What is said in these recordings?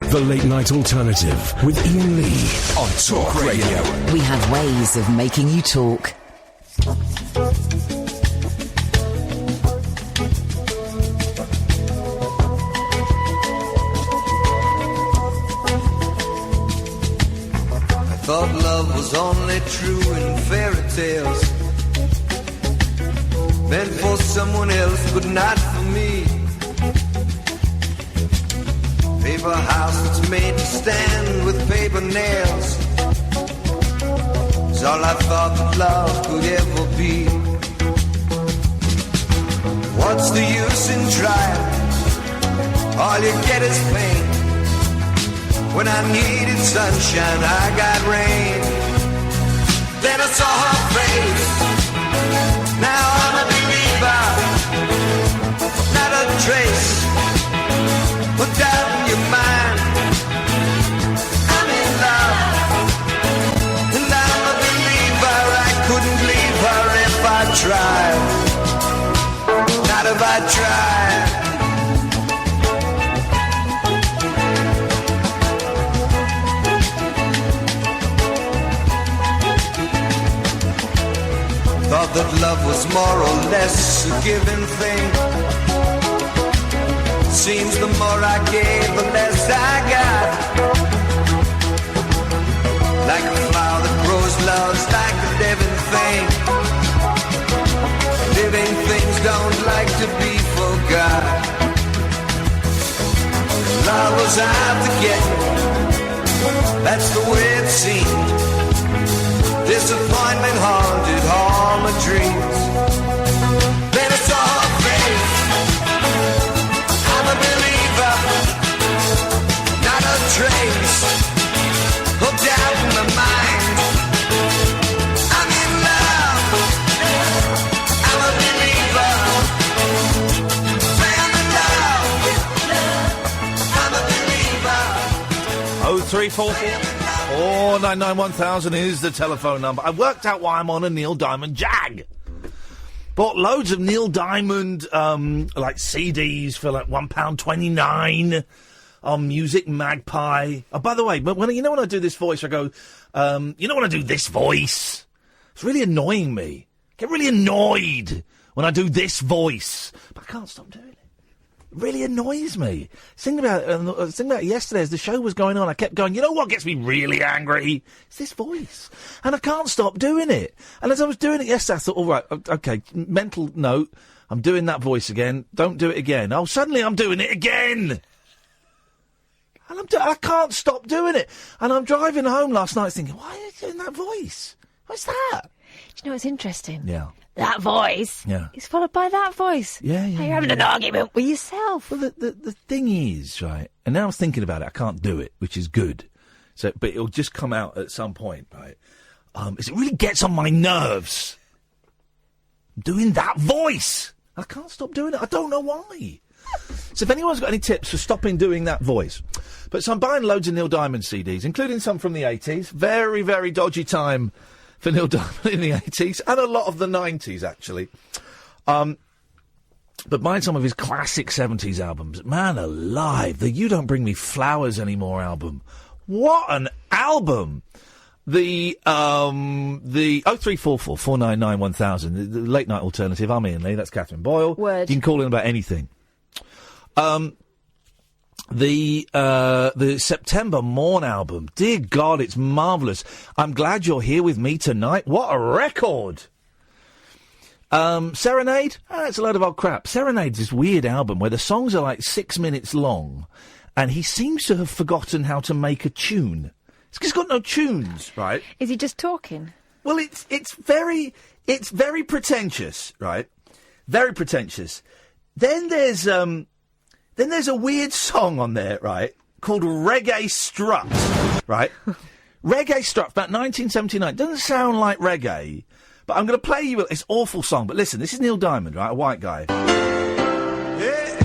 The Late Night Alternative with Iain Lee on Talk Radio. We have ways of making you talk. I thought love was only true in fairy tales, meant for someone else but not for me. Paper house that's made to stand with paper nails is all I thought that love could ever be. What's the use in trying? All you get is pain. When I needed sunshine, I got rain. Then I saw her face. Now I'm a believer, not a trace. Put doubt in your mind. I'm in love, and I'm a believer. I couldn't leave her if I tried. Not if I tried. Thought that love was more or less a given thing. Seems the more I gave, the less I got. Like a flower that grows, love's like a living thing. Living things don't like to be forgot. Love was out to get me, that's the way it seemed. Disappointment haunted all my dreams. Then I saw her face. I'm a believer, not a trace of doubt in my mind. I'm in love, I'm a believer. Say I'm in love, I'm a believer. 0344 499 is the telephone number. I worked out why I'm on a Neil Diamond jag. Bought loads of Neil Diamond, like CDs for like £1.29 on Music Magpie. Oh, by the way, when I do this voice, I go, when I do this voice, it's really annoying me. I get really annoyed when I do this voice, but I can't stop doing it. It really annoys me. Thinking about it yesterday as the show was going on, I kept going, you know what gets me really angry? It's this voice. And I can't stop doing it. And as I was doing it yesterday, I thought, all right, okay, mental note, I'm doing that voice again. Don't do it again. Oh, suddenly I'm doing it again. And I can't stop doing it. And I'm driving home last night thinking, why are you doing that voice? What's that? Do you know what's interesting? Yeah. That voice is followed by that voice. Yeah. You're having an argument with yourself. Well, the thing is, right, and now I'm thinking about it, I can't do it, which is good. So, but it'll just come out at some point, right? It really gets on my nerves. Doing that voice. I can't stop doing it. I don't know why. So if anyone's got any tips for stopping doing that voice. But so I'm buying loads of Neil Diamond CDs, including some from the 80s. Very, very dodgy time for Neil Diamond in the 80s, and a lot of the 90s, actually. But buying some of his classic 70s albums. Man alive, the You Don't Bring Me Flowers Anymore album. What an album! The 0344 499 1000, the Late Night Alternative. I'm Iain Lee, that's Catherine Boyle. Word. You can call in about anything. The September Morn album. Dear God, it's marvellous. I'm glad you're here with me tonight. What a record! Serenade? It's a load of old crap. Serenade's this weird album where the songs are like 6 minutes long, and he seems to have forgotten how to make a tune. He's got no tunes, right? Is he just talking? Well, it's very pretentious, right? Very pretentious. Then there's a weird song on there, right, called Reggae Strut, right? Reggae Strut, about 1979. Doesn't sound like reggae, but I'm going to play you this awful song. But listen, this is Neil Diamond, right, a white guy. Yeah.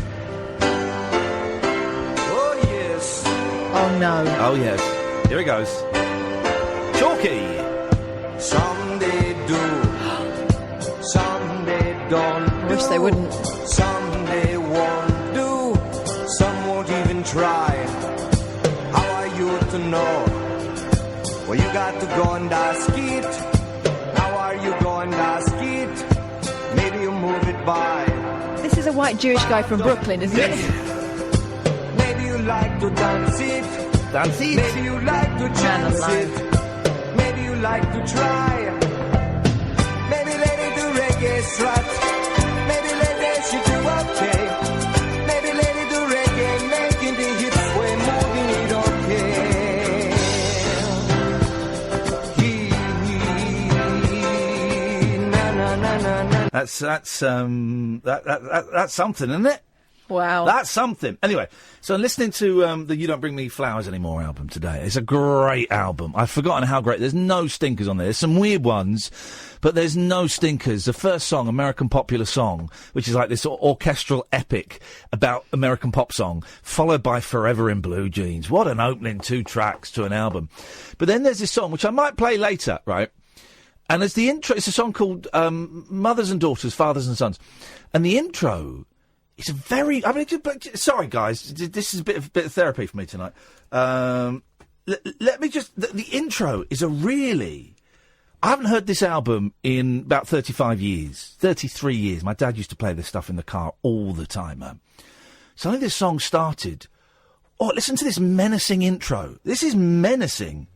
Oh, yes. Oh, no. Oh, yes. Here he goes. Chalky. Someday do, someday don't. I wish they wouldn't. Someday won't do, some won't even try. you to know. Well, you got to go and ask it. How are you going to ask it? Maybe you move it by. This is a white Jewish guy from Brooklyn, isn't it? Maybe you like to dance it. Dance it. Maybe you like to chance it. Maybe you like to try. Maybe lady do reggae strut. Maybe lady she do okay. Maybe lady do reggae, making the hips way, moving it okay. Na na na na na. That's something, isn't it? Wow. That's something. Anyway, so I'm listening to the You Don't Bring Me Flowers Anymore album today. It's a great album. I've forgotten how great. There's no stinkers on there. There's some weird ones, but there's no stinkers. The first song, American Popular Song, which is like this orchestral epic about American pop song, followed by Forever in Blue Jeans. What an opening 2 tracks to an album. But then there's this song, which I might play later, right? And as the intro, it's a song called Mothers and Daughters, Fathers and Sons. And the intro... It's a very... I mean, sorry, guys. This is a bit of therapy for me tonight. Let me just... The intro is a really... I haven't heard this album in about 35 years. 33 years. My dad used to play this stuff in the car all the time, man. Suddenly this song started. Oh, listen to this menacing intro. This is menacing.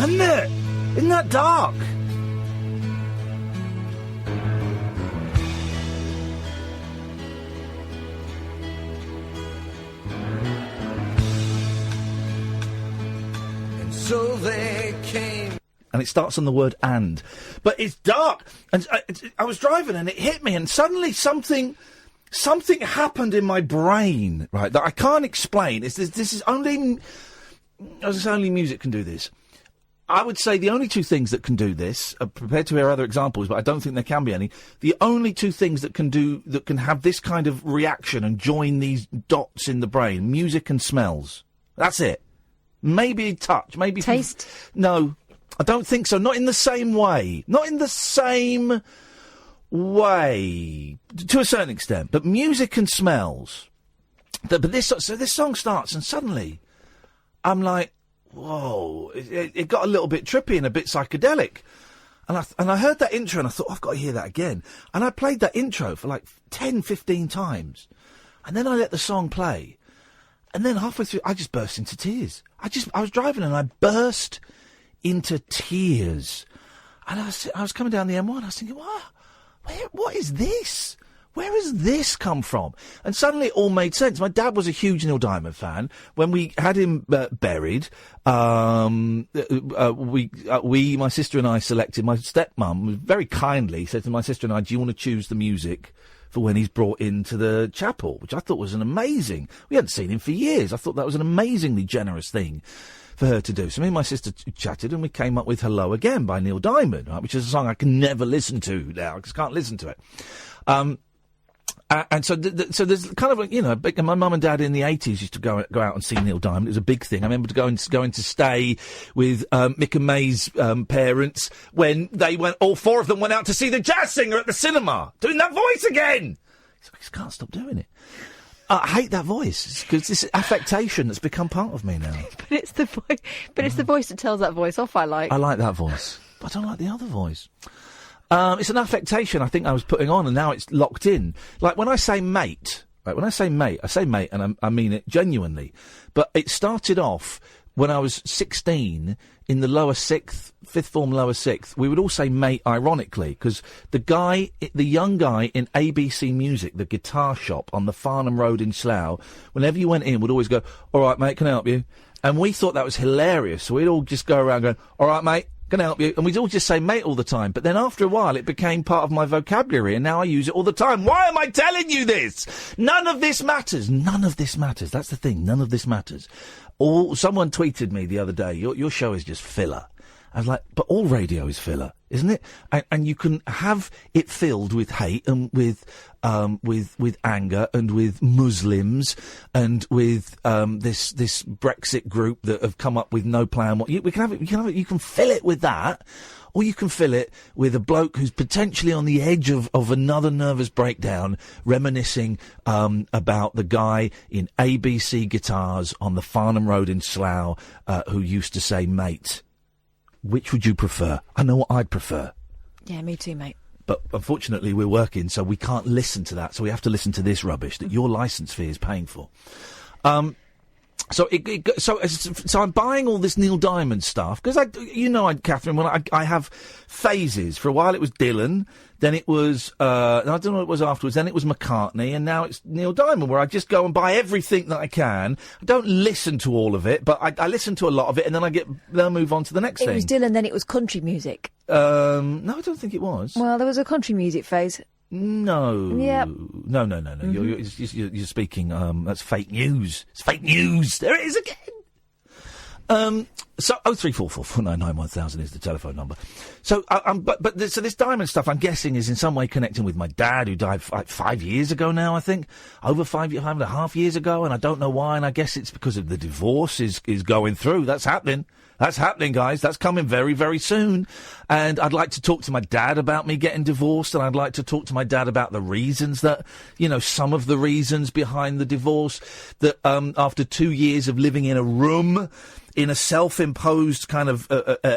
Isn't it? Isn't that dark? And so they came. And it starts on the word "and," but it's dark. And I was driving, and it hit me, and suddenly something happened in my brain, right, that I can't explain. This is only music can do this. I would say the only 2 things that can do this, prepared to hear other examples, but I don't think there can be any. The only 2 things that can have this kind of reaction and join these dots in the brain: music and smells. That's it. Maybe touch, maybe taste. No, I don't think so. Not in the same way. Not in the same way, to a certain extent. But music and smells. But this song starts, and suddenly, I'm like, whoa, it got a little bit trippy and a bit psychedelic. And I heard that intro and I thought, I've got to hear that again. And I played that intro for like 10, 15 times. And then I let the song play. And then halfway through, I just burst into tears. I was driving and I burst into tears. And I was coming down the M1, I was thinking, what is this? Where has this come from? And suddenly it all made sense. My dad was a huge Neil Diamond fan. When we had him buried, my sister and I selected, my stepmum very kindly said to my sister and I, do you want to choose the music for when he's brought into the chapel? Which I thought was an amazing... We hadn't seen him for years. I thought that was an amazingly generous thing for her to do. So me and my sister chatted and we came up with Hello Again by Neil Diamond, right, which is a song I can never listen to now. I just can't listen to it. And so there's kind of, you know, my mum and dad in the 80s used to go out and see Neil Diamond. It was a big thing. I remember going to stay with Mick and May's parents when they went, all 4 of them went out to see the jazz singer at the cinema, doing that voice again. So I just can't stop doing it. I hate that voice because this affectation that's become part of me now. But it's the voice. But it's the voice that tells that voice off. I like that voice, but I don't like the other voice. It's an affectation I think I was putting on, and now it's locked in. Like when I say mate, right? When I say mate, and I mean it genuinely. But it started off when I was 16 in the lower 6th, 5th form lower 6th. We would all say mate ironically because the young guy in ABC Music, the guitar shop on the Farnham Road in Slough, whenever you went in, would always go, "All right, mate, can I help you?" And we thought that was hilarious. So we'd all just go around going, "All right, mate, can I help you?" And we'd all just say mate all the time. But then after a while, it became part of my vocabulary, and now I use it all the time. Why am I telling you this? None of this matters. None of this matters. That's the thing. None of this matters. Someone tweeted me the other day, your show is just filler. I was like, but all radio is filler. isn't it? And you can have it filled with hate and with anger and with Muslims and with this Brexit group that have come up with no plan. You can fill it with that. Or you can fill it with a bloke who's potentially on the edge of another nervous breakdown, reminiscing about the guy in ABC Guitars on the Farnham Road in Slough who used to say, mate. Which would you prefer? I know what I'd prefer. Yeah, me too, mate. But unfortunately, we're working, so we can't listen to that. So we have to listen to this rubbish that your licence fee is paying for. So I'm buying all this Neil Diamond stuff because Catherine, when I have phases. For a while it was Dylan, then it was I don't know what it was afterwards. Then it was McCartney, and now it's Neil Diamond, where I just go and buy everything that I can. I don't listen to all of it, but I listen to a lot of it, and then they'll move on to the next thing. It was Dylan, then it was country music. No, I don't think it was. Well, there was a country music phase. No. Yep. No. Mm-hmm. You're speaking. That's fake news. It's fake news. There it is again. So 03444991000 is the telephone number. So so this Diamond stuff, I'm guessing, is in some way connecting with my dad, who died 5 years ago now. I think over 5.5 years ago, and I don't know why. And I guess it's because of the divorce is going through. That's happening. That's happening, guys. That's coming very, very soon. And I'd like to talk to my dad about me getting divorced, and I'd like to talk to my dad about the reasons that, some of the reasons behind the divorce, that after 2 years of living in a room, in a self-imposed kind of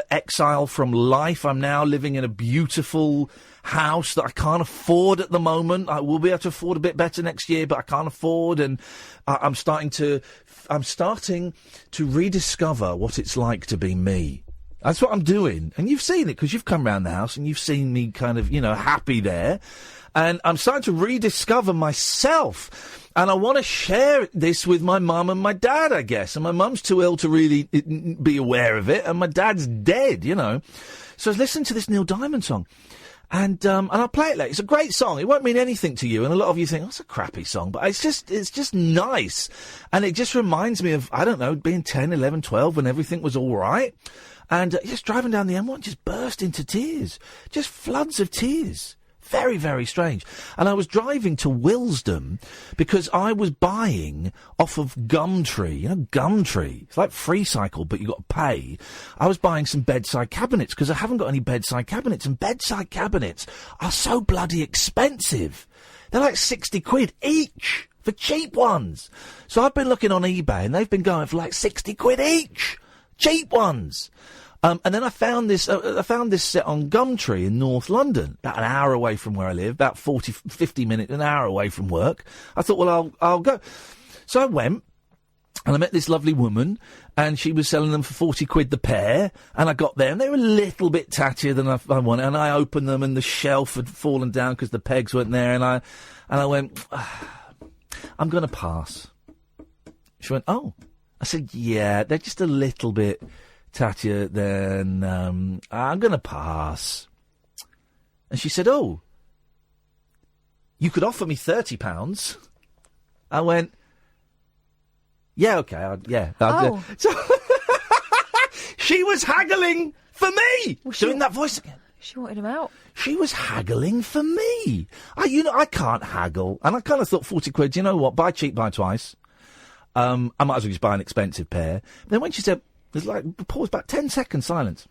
exile from life, I'm now living in a beautiful house that I can't afford at the moment. I will be able to afford a bit better next year, but I can't afford, and I'm starting to rediscover what it's like to be me. That's what I'm doing. And you've seen it, because you've come round the house and you've seen me kind of, happy there. And I'm starting to rediscover myself. And I want to share this with my mum and my dad, I guess. And my mum's too ill to really be aware of it. And my dad's dead, So I was listening to this Neil Diamond song. And I'll play it later. It's a great song. It won't mean anything to you. And a lot of you think, oh, it's a crappy song. But it's just nice. And it just reminds me of, I don't know, being 10, 11, 12 when everything was all right. And just driving down the M1, just burst into tears. Just floods of tears. Very, very strange. And I was driving to Willesden because I was buying off of Gumtree. Gumtree. It's like FreeCycle, but you've got to pay. I was buying some bedside cabinets because I haven't got any bedside cabinets. And bedside cabinets are so bloody expensive. They're like 60 quid each for cheap ones. So I've been looking on eBay and they've been going for like 60 quid each. Cheap ones. And then I found this set on Gumtree in North London, about an hour away from where I live, about 50 minutes, an hour away from work. I thought, well, I'll go. So I went, and I met this lovely woman, and she was selling them for 40 quid the pair, and I got there, and they were a little bit tattier than I wanted, and I opened them, and the shelf had fallen down because the pegs weren't there, and I went, I'm going to pass. She went, oh. I said, yeah, they're just a little bit tattier, then I'm going to pass. And she said, oh, you could offer me £30. I went, yeah, okay, Oh. So she was haggling for me. Doing that voice again. She wanted him out. She was haggling for me. I can't haggle. And I kind of thought 40 quid, you know what, buy cheap, buy twice. I might as well just buy an expensive pair. Then when she said, there's like, pause, about 10 seconds silence.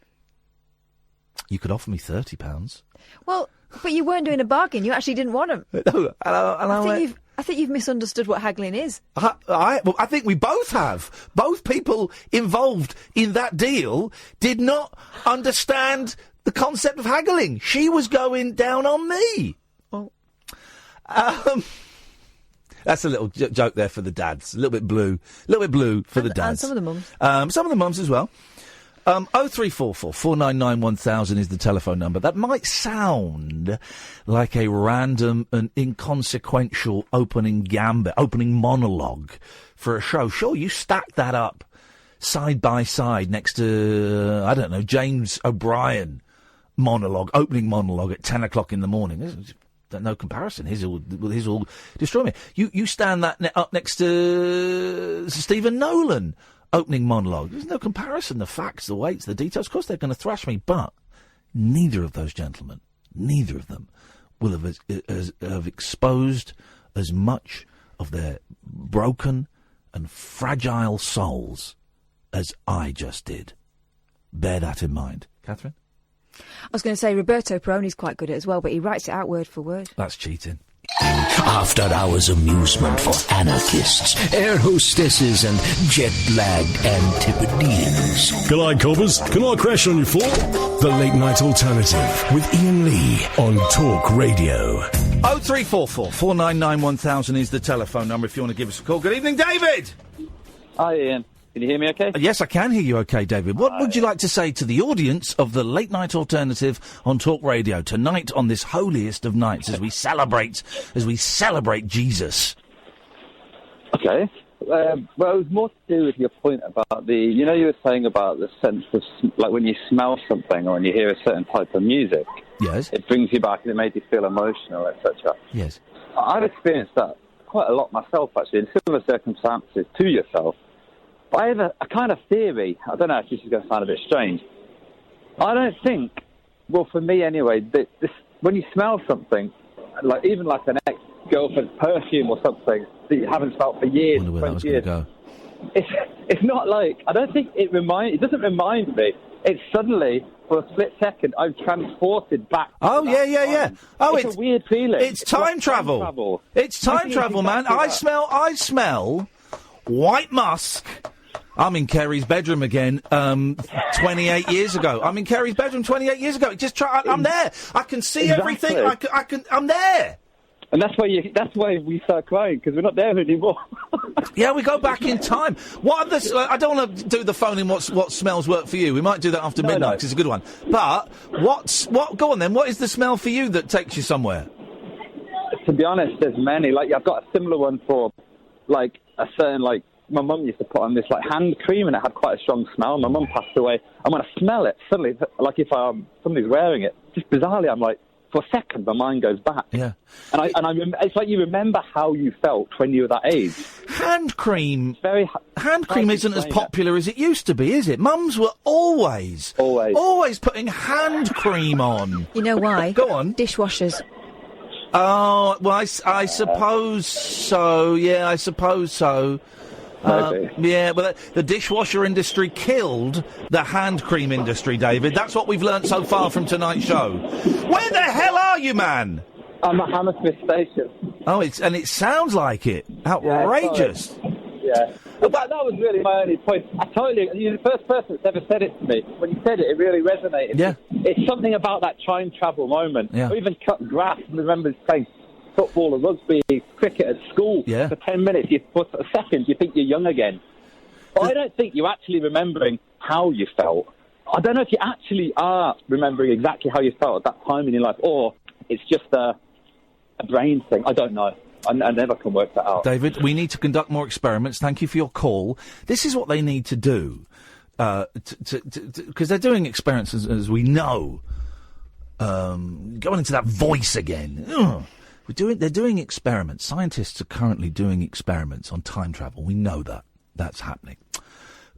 You could offer me £30. Well, but you weren't doing a bargain. You actually didn't want them. No, I think you've misunderstood what haggling is. I think we both have. Both people involved in that deal did not understand the concept of haggling. She was going down on me. Well, that's a little joke there for the dads. A little bit blue for the dads. And some of the mums. Some of the mums as well. 0344 499 1000 is the telephone number. That might sound like a random and inconsequential opening monologue for a show. Sure, you stack that up side by side next to, I don't know, James O'Brien opening monologue at 10 o'clock in the morning. No comparison. His will destroy me. You stand that up next to Stephen Nolan opening monologue. There's no comparison. The facts, the weights, the details. Of course, they're going to thrash me, but neither of those gentlemen, neither of them, will have exposed as much of their broken and fragile souls as I just did. Bear that in mind. Catherine? I was going to say Roberto Peroni's quite good at it as well, but he writes it out word for word. That's cheating. After hours amusement for anarchists, air hostesses and jet-lagged Antipodeans. G'day, coppers. Can I crash on your floor? The Late Night Alternative with Iain Lee on Talk Radio. 0344 499 1000 is the telephone number if you want to give us a call. Good evening, David! Hi, Ian. Can you hear me okay? Yes, I can hear you okay, David. What would you like to say to the audience of the Late Night Alternative on Talk Radio tonight on this holiest of nights as we celebrate Jesus? Okay. Well, it was more to do with your point about you were saying about the sense of, like, when you smell something or when you hear a certain type of music. Yes. It brings you back and it made you feel emotional, etc. Yes. I've experienced that quite a lot myself, actually, in similar circumstances to yourself. But I have a kind of theory. I don't know if this is going to sound a bit strange. I don't think, well, for me anyway, that when you smell something, like even like an ex-girlfriend's perfume or something that you haven't smelled for years, I wonder where that was 20 years, going to go. It's not like, I don't think it doesn't remind me. It's suddenly, for a split second, I'm transported back. Oh, yeah. Oh, it's a weird feeling. It's time travel. It's time travel, man. I smell white musk. I'm in Kerry's bedroom again, 28 years ago. I'm in Kerry's bedroom 28 years ago. I'm there. I can see everything. I'm there. And that's why we start crying, because we're not there anymore. Yeah, we go back in time. What are the? I don't want to do the phone in what smells work for you. We might do that after midnight, because it's a good one. But go on then. What is the smell for you that takes you somewhere? To be honest, there's many. Like, I've got a similar one for, like, a certain, like, my mum used to put on this, like, hand cream, and it had quite a strong smell. My mum passed away, and when I smell it, suddenly, like, if somebody's wearing it, just bizarrely, I'm like, for a second, my mind goes back. Yeah. And it's like you remember how you felt when you were that age. Hand cream. Hand cream isn't as popular as it used to be, is it? Mums were always putting hand cream on. You know why? Go on. Dishwashers. Oh, well, I suppose so. Yeah, I suppose so. Yeah, but the dishwasher industry killed the hand cream industry, David. That's what we've learnt so far from tonight's show. Where the hell are you, man? I'm at Hammersmith Station. Oh, it sounds like it. Outrageous. Yeah. But that was really my only point. I totally, you're the first person that's ever said it to me. When you said it, it really resonated. Yeah. It's something about that time travel moment. Yeah. Or even cut grass. I remember playing football or rugby, cricket at school for 10 minutes. For a second, you think you're young again. But I don't think you're actually remembering how you felt. I don't know if you actually are remembering exactly how you felt at that time in your life, or it's just a brain thing. I don't know. I never can work that out. David, we need to conduct more experiments. Thank you for your call. This is what they need to do, because they're doing experiments, as we know. Going into that voice again. Ugh. They're doing experiments. Scientists are currently doing experiments on time travel. We know that. That's happening.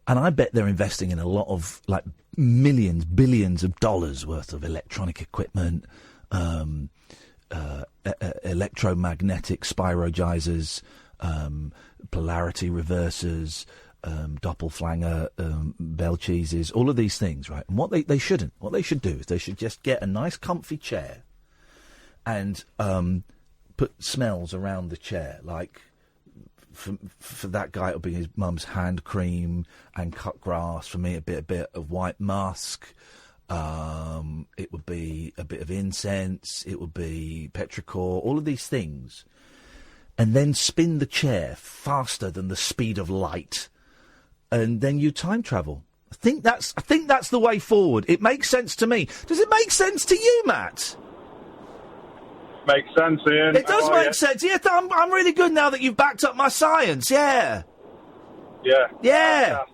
And I bet they're investing in a lot of, like, millions, billions of dollars worth of electronic equipment, electromagnetic spirogizers, polarity reversers, doppelflanger, bell cheeses, all of these things, right? And what they should do is they should just get a nice comfy chair and put smells around the chair, like for that guy it'll be his mum's hand cream and cut grass. For me, a bit of white musk. It would be a bit of incense. It would be petrichor. All of these things, and then spin the chair faster than the speed of light, and then you time travel. I think that's the way forward. It makes sense to me. Does it make sense to you, Matt? Makes sense, Ian. It does make sense. Yeah, I'm really good now that you've backed up my science. Yeah. Yeah.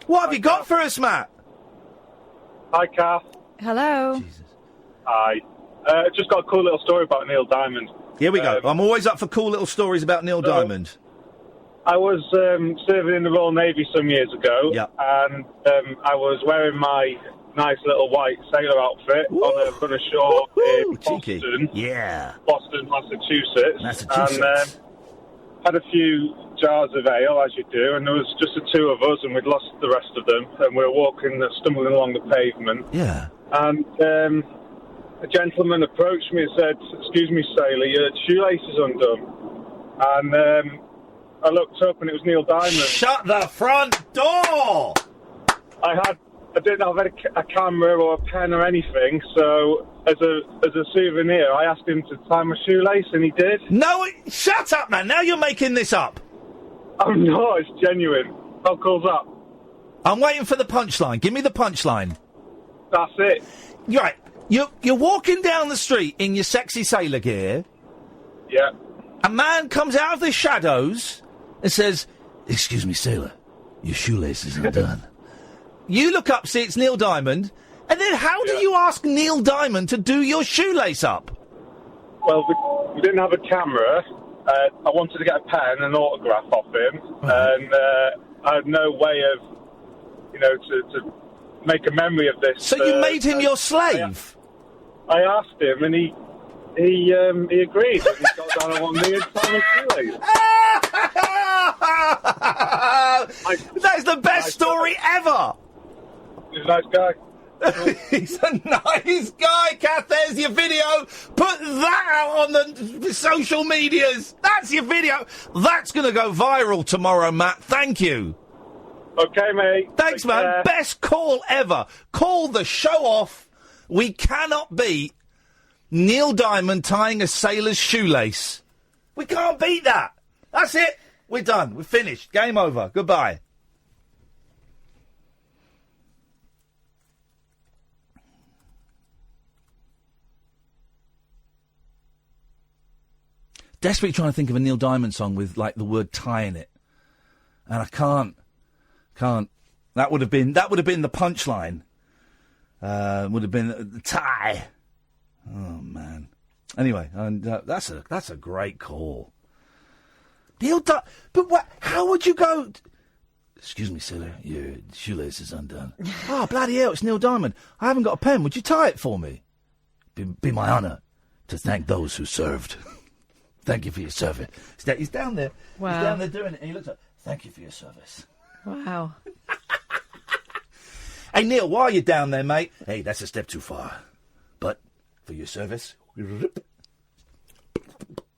What have you got for us, Matt? Hi, Kath. Hello. Jesus. Hi. Just got a cool little story about Neil Diamond. Here we go. I'm always up for cool little stories about Neil Diamond. I was serving in the Royal Navy some years ago, and I was wearing my nice little white sailor outfit on a shore in Boston. Yeah. Boston, Massachusetts. Massachusetts. And had a few jars of ale, as you do, and there was just the two of us, and we'd lost the rest of them, and we were walking, stumbling along the pavement. Yeah. And a gentleman approached me and said, "Excuse me, sailor, your shoelace is undone." And I looked up, and it was Neil Diamond. Shut the front door! I didn't have a camera or a pen or anything, so as a souvenir, I asked him to tie my shoelace, and he did. No, shut up, man! Now you're making this up. Oh no, it's genuine. How cool's that? I'm waiting for the punchline. Give me the punchline. That's it. Right, you're walking down the street in your sexy sailor gear. Yeah. A man comes out of the shadows and says, "Excuse me, sailor, your shoelace is undone." You look up, see it's Neil Diamond, and then how do you ask Neil Diamond to do your shoelace up? Well, we didn't have a camera. I wanted to get a pen and autograph off him, and I had no way of, to make a memory of this. So you made him your slave? I asked him, and he agreed. And he got down on one knee and tied my shoelace. That is the best story ever! He's a nice guy. He's a nice guy, Kath. There's your video. Put that out on the social medias. That's your video. That's going to go viral tomorrow, Matt. Thank you. Okay, mate. Thanks, man. Care. Best call ever. Call the show off. We cannot beat Neil Diamond tying a sailor's shoelace. We can't beat that. That's it. We're done. We're finished. Game over. Goodbye. Desperately trying to think of a Neil Diamond song with, like, the word tie in it. And I can't. That would have been the punchline. Would have been the tie. Oh, man. Anyway, and that's a great call. Neil Diamond. But what? How would you go? Excuse me, sailor. Your shoelace is undone. Oh, bloody hell, it's Neil Diamond. I haven't got a pen. Would you tie it for me? Be my honour to thank those who served. Thank you for your service. He's down there. Wow. He's down there doing it. And he looks up. Thank you for your service. Wow. Hey, Neil, while you're down there, mate. Hey, that's a step too far. But for your service.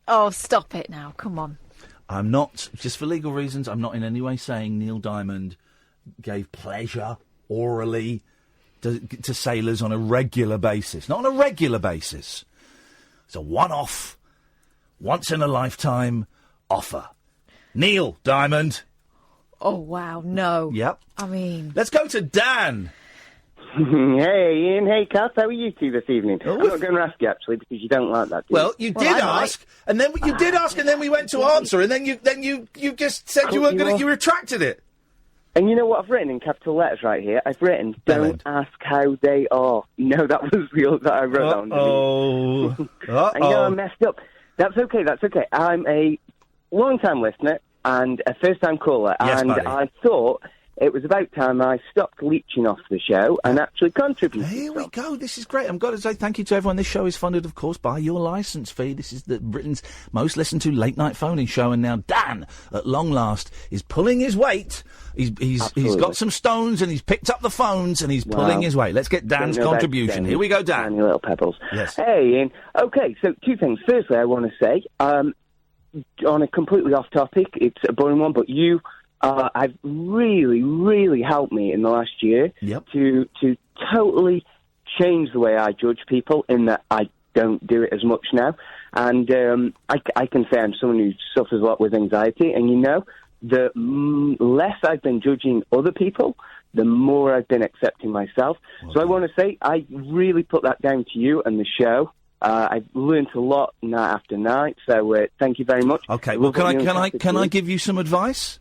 Oh, stop it now. Come on. I'm not, just for legal reasons, I'm not in any way saying Neil Diamond gave pleasure orally to sailors on a regular basis. Not on a regular basis. It's a one-off, once-in-a-lifetime offer. Neil Diamond. Oh, wow, no. Yep. I mean... Let's go to Dan. Hey, Ian. Hey, Kath. How are you two this evening? Oh, I'm not going to ask you, actually, because you don't like that, do you? Well, you did ask, and then you did ask, and then we went to answer, and then you just said you weren't going to... You retracted it. And you know what I've written in capital letters right here? I've written, don't ask how they are. No, that was real that I wrote down. Oh. I know I messed up. That's okay. I'm a long-time listener and a first-time caller, yes, and buddy. I thought it was about time I stopped leeching off the show and actually contributed. Here we go. This is great. I've got to say thank you to everyone. This show is funded, of course, by your licence fee. This is Britain's most listened to late-night phoning show, and now Dan, at long last, is pulling his weight. He's got some stones, and he's picked up the phones, and he's pulling his weight. Let's get Dan's contribution. Here we go, Dan. You little pebbles. Yes. Hey, Ian. Okay, so two things. Firstly, I want to say, on a completely off topic, it's a boring one, but you... I've really, really helped me in the last year to totally change the way I judge people, in that I don't do it as much now. And I can say I'm someone who suffers a lot with anxiety, and the less I've been judging other people, the more I've been accepting myself. Okay. So I want to say I really put that down to you and the show. I've learned a lot night after night, so thank you very much. Okay, well, can I give you some advice?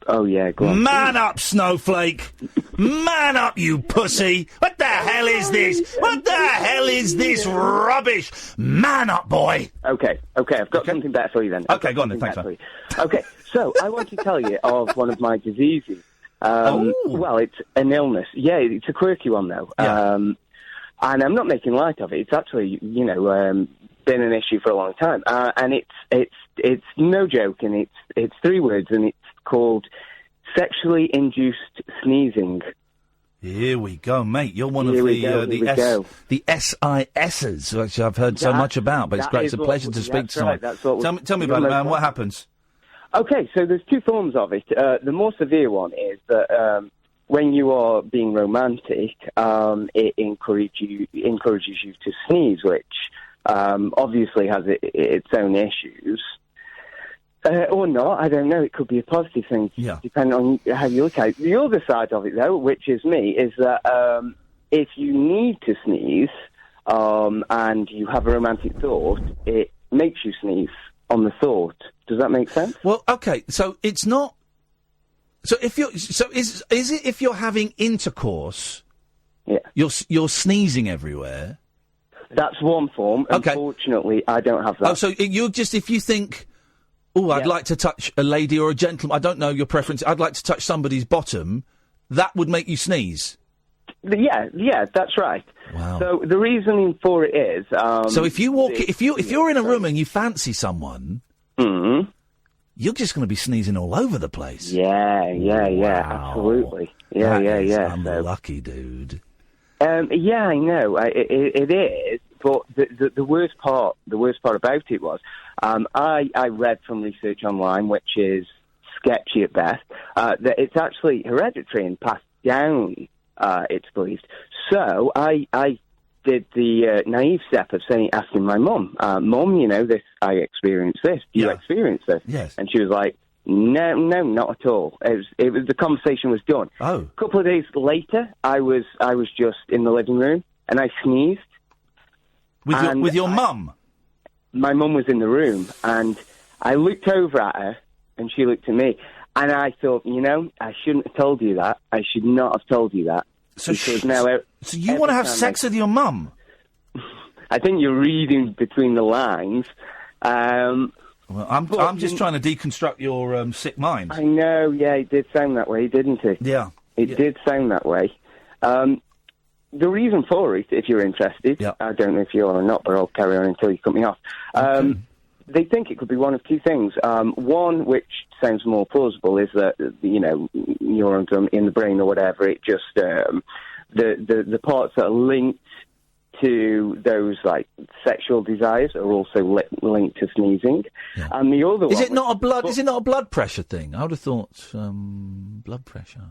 Oh, yeah, go on. Man up, snowflake! Man up, you pussy! What the hell is this? What the hell is this rubbish? Man up, boy! Okay, I've got something better for you then. Okay, go on then, thanks, man. Okay, so I want to tell you of one of my diseases. Well, it's an illness. Yeah, it's a quirky one, though. Yeah. And I'm not making light of it. It's actually, been an issue for a long time. And it's no joke, and it's 3 words, and it's called sexually induced sneezing. Here we go, mate. You're one of the SISs, which I've heard so much about, but it's great. It's a pleasure to speak to someone. Tell me about it, man. What happens? Okay, so there's 2 forms of it. The more severe one is that when you are being romantic, it encourages you to sneeze, which obviously has its own issues. Or not, I don't know. It could be a positive thing, depending on how you look at it. The other side of it, though, which is me, is that if you need to sneeze and you have a romantic thought, it makes you sneeze on the thought. Does that make sense? Well, okay, so it's not. So is it if you're having intercourse? Yeah. You're sneezing everywhere. That's one form. Okay. Unfortunately, I don't have that. Oh, so if you think. Oh, I'd like to touch a lady or a gentleman. I don't know your preference. I'd like to touch somebody's bottom. That would make you sneeze. Yeah, that's right. Wow. So the reasoning for it is. So if you walk, if you're in a room and you fancy someone, you're just going to be sneezing all over the place. Yeah, absolutely. Yeah. Unlucky, dude. Yeah, I know. It is. But the worst part about it was, I read from research online, which is sketchy at best, that it's actually hereditary and passed down, it's believed. So I did the naive step of asking my mum, Mum, I experienced this. Do you experience this? Yes. And she was like, No, not at all. It was the conversation was done. Oh. A couple of days later, I was just in the living room and I sneezed. With your mum? My mum was in the room, and I looked over at her, and she looked at me, and I thought, I shouldn't have told you that. I should not have told you that. So you want to have sex with your mum? I think you're reading between the lines. Well, I'm just trying to deconstruct your sick mind. I know, yeah, it did sound that way, didn't it? Yeah. It did sound that way. The reason for it, if you're interested, I don't know if you are or not, but I'll carry on until you cut me off. Okay. They think it could be one of 2 things. One, which sounds more plausible, is that, neurons in the brain or whatever, it just, the parts that are linked to those, sexual desires are also linked to sneezing. Yeah. And the other one... Is it not a blood pressure thing? I would have thought, blood pressure...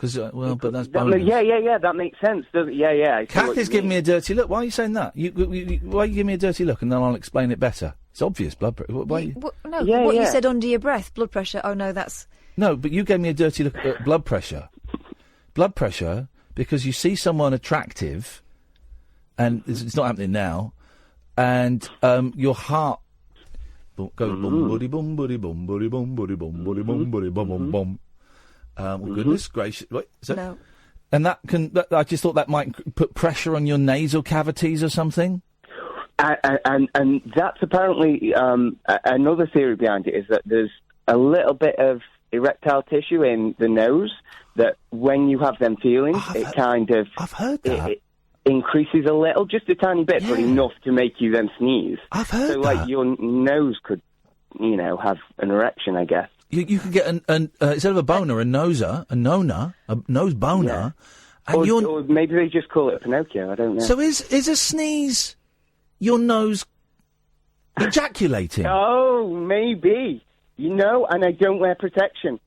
but that's bonus. Yeah, that makes sense. Yeah. Kathy's giving me a dirty look. Why are you saying that? Why are you giving me a dirty look, and then I'll explain it better? It's obvious blood pressure. You said under your breath, blood pressure. Oh, no, that's... No, but you gave me a dirty look at blood pressure. Blood pressure, because you see someone attractive, and it's not happening now, and your heart goes bum-buddy, bum-buddy, bum-buddy, bum-buddy, bum-buddy, bum-buddy, bum-bum-bum. Goodness gracious. Wait, no. And I just thought that might put pressure on your nasal cavities or something? And that's apparently another theory behind it, is that there's a little bit of erectile tissue in the nose that when you have them feelings, I've heard that. It increases a little, just a tiny bit, but enough to make you then sneeze. I've heard that. So, your nose could, have an erection, I guess. You could get instead of a boner, a nose boner. Yeah. Or maybe they just call it a Pinocchio, I don't know. So is a sneeze your nose ejaculating? Oh, maybe. And I don't wear protection.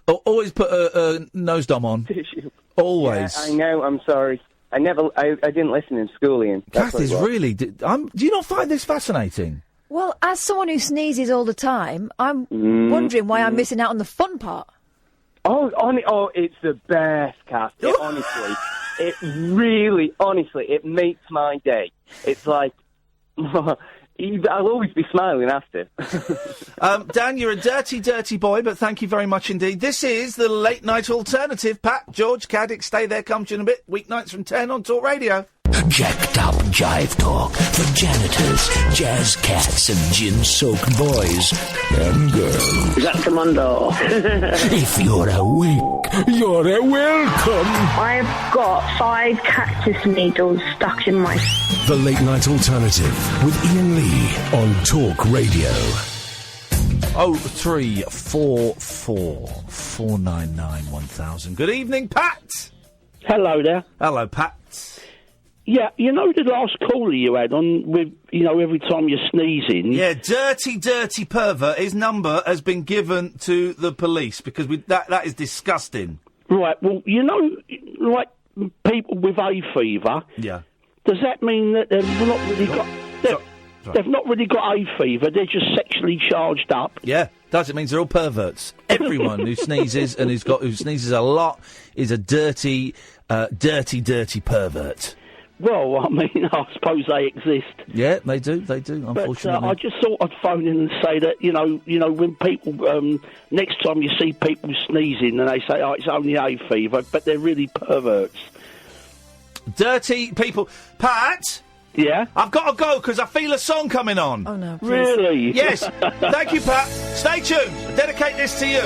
Always put a nose dom on. Tissue. Always. Yeah, I know, I'm sorry. I didn't listen in school, Ian. Kathy's really... Do you not find this fascinating? Well, as someone who sneezes all the time, I'm wondering why I'm missing out on the fun part. Oh, it's the best, Kath. Honestly, it makes my day. It's like, I'll always be smiling after. Dan, you're a dirty, dirty boy, but thank you very much indeed. This is the Late Night Alternative. Pat, George, Caddick, stay there, come to you in a bit. Weeknights from 10 on Talk Radio. Jacked up jive talk for janitors, jazz cats, and gin-soaked boys and girls. Is that Commando? If you're awake, you're welcome. I've got 5 cactus needles stuck in my... The Late Night Alternative with Iain Lee on Talk Radio. 0344 499 1000. Good evening, Pat. Hello there. Hello, Pat. Yeah, you know the last caller you had on with, every time you're sneezing? Yeah, dirty pervert. His number has been given to the police because that is disgusting. Right, well, like people with hay fever. Yeah. Does that mean that they've not really got... They've not really got hay fever, they're just sexually charged up. Yeah, does. It means they're all perverts. Everyone who sneezes and who sneezes a lot is a dirty pervert. Well, I mean, I suppose they exist. Yeah, they do, unfortunately. But I just thought I'd phone in and say that, when people, next time you see people sneezing and they say, it's only hay fever, but they're really perverts. Dirty people. Pat? Yeah? I've got to go because I feel a song coming on. Oh, no, please. Really? Yes. Thank you, Pat. Stay tuned. I dedicate this to you.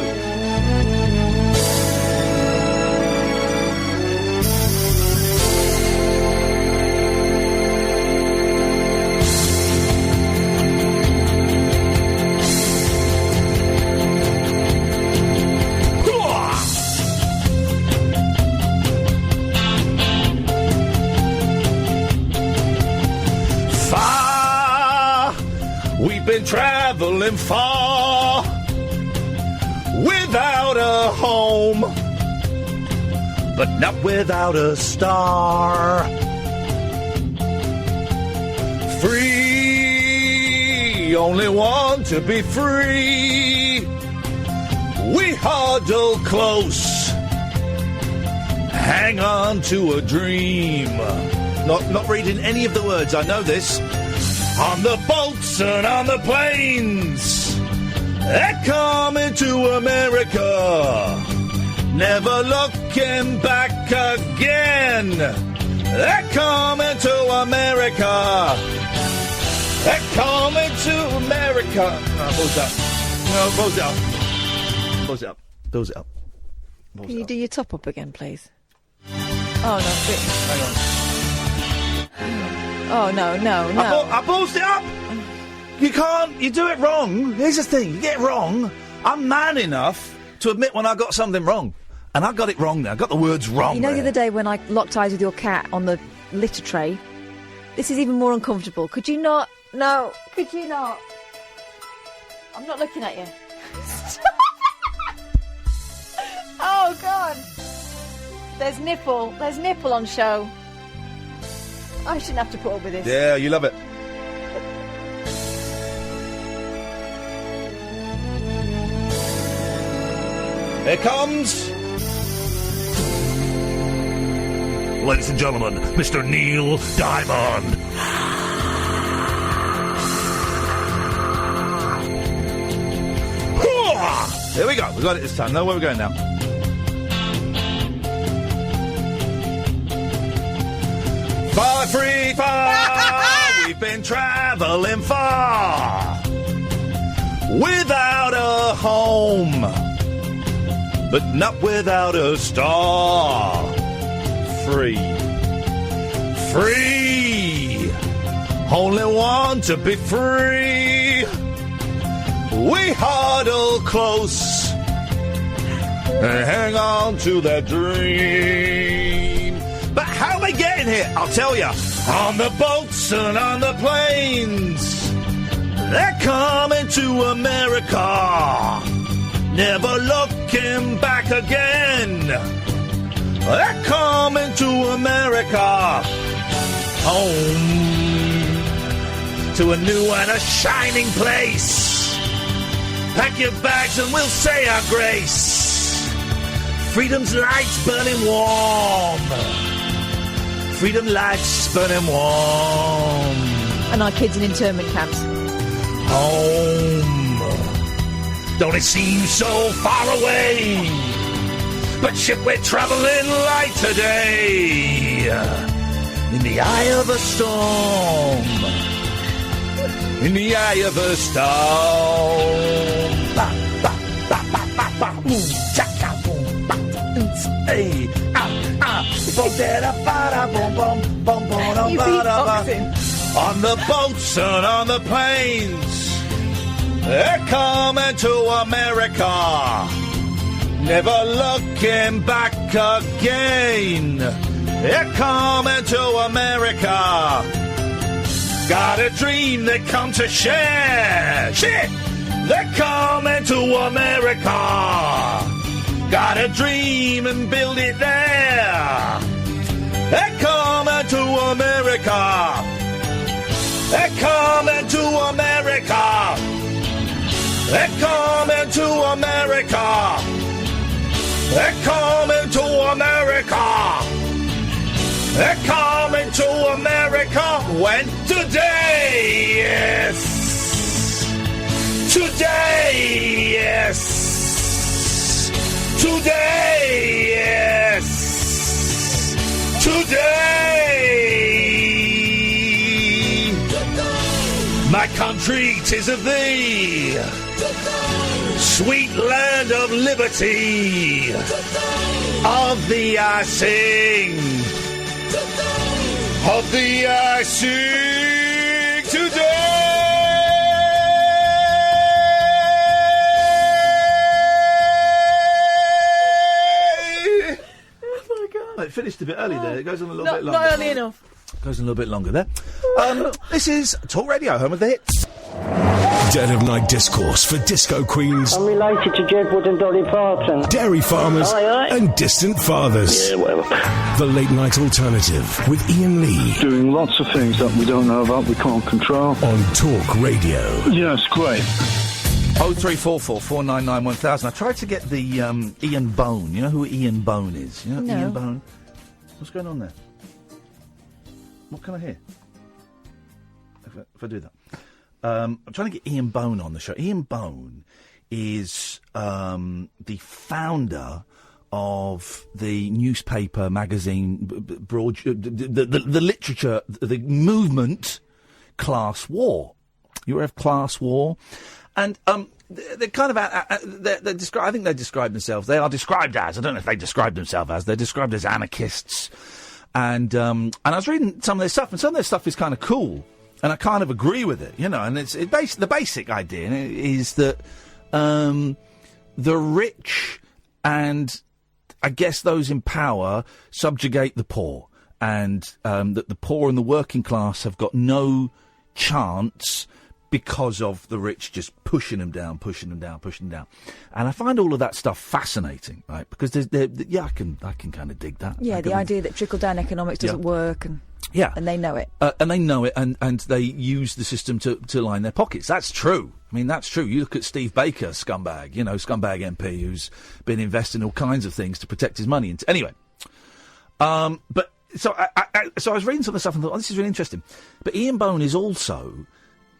We've been traveling far without a home, but not without a star. Free, only want to be free. We huddle close, hang on to a dream. Not reading any of the words, I know this. On the boats and on the planes, they're coming to America, never looking back again. They're coming to America. They're coming to America. No, close it up. No, close it up. Close it up. Close it up. Can you do your top up again, please? Oh, no. Hang on. Oh, no. I paused it up! You can't. You do it wrong. Here's the thing. You get it wrong. I'm man enough to admit when I got something wrong. And I got it wrong there. I got the words wrong. You know the other day when I locked eyes with your cat on the litter tray? This is even more uncomfortable. Could you not? No. Could you not? I'm not looking at you. Oh, God. There's nipple on show. I shouldn't have to put up with this. Yeah, you love it. Here comes... Ladies and gentlemen, Mr. Neil Diamond. Here we go. We got it this time. Know where we're going now. Far, free, far, we've been traveling far without a home, but not without a star. Free, only want to be free. We huddle close and hang on to that dream. But how are they getting here? I'll tell you. On the boats and on the planes, they're coming to America, never looking back again. They're coming to America, home to a new and a shining place. Pack your bags and we'll say our grace. Freedom's lights burning warm. Freedom lights burning warm. And our kids in internment camps. Home. Don't it seem so far away? But ship, we're traveling light today. In the eye of a storm. In the eye of a storm. Ba, ba, ba, ba, ba, ba. Boom, chaka, boom, ba, hey, boom, da, ba, da, boom, boom, boom, boom, da, ba, da, ba. On the boats and on the planes, they're coming to America, never looking back again. They're coming to America. Got a dream they come to share. Shit! They're coming to America. Got a dream and build it there. They're coming to America. They're coming to America. They're coming to America. They're coming to America. They're coming to America. When? Today, yes. Today, yes. Today, yes. Today. My country, 'tis of thee. Sweet land of liberty. Of thee I sing. Of thee I sing today. Oh my God! It finished a bit early there. It goes on a little bit longer. Not early enough. Goes on a little bit longer there. This is Talk Radio, home of the hits. Dead of night discourse for disco queens. I'm related to Jedward and Dolly Parton. Dairy farmers and distant fathers. Yeah, whatever. The late night alternative with Iain Lee. Doing lots of things that we don't know about, we can't control. On Talk Radio. Yes, great. 0344 499 1000. I tried to get the Ian Bone. You know who Ian Bone is? You know No. Ian Bone? What's going on there? What can I hear? If I do that. I'm trying to get Ian Bone on the show. Ian Bone is the founder of the newspaper, magazine, the literature, the movement, Class War. You ever have Class War? And they're kind of, they're described. I think they describe themselves. They are described as. I don't know if they describe themselves as. They're described as anarchists. And I was reading some of their stuff, and some of their stuff is kind of cool. And I kind of agree with it, you know, and the basic idea is that the rich and, I guess, those in power subjugate the poor, and that the poor and the working class have got no chance because of the rich just pushing them down. And I find all of that stuff fascinating, right? Because I can kind of dig that. Yeah, the idea that trickle-down economics doesn't work, and they know it. And they use the system to line their pockets. That's true. I mean, that's true. You look at Steve Baker, scumbag MP, who's been investing all kinds of things to protect his money. Anyway, but so I was reading some of the stuff and thought, this is really interesting. But Ian Bone is also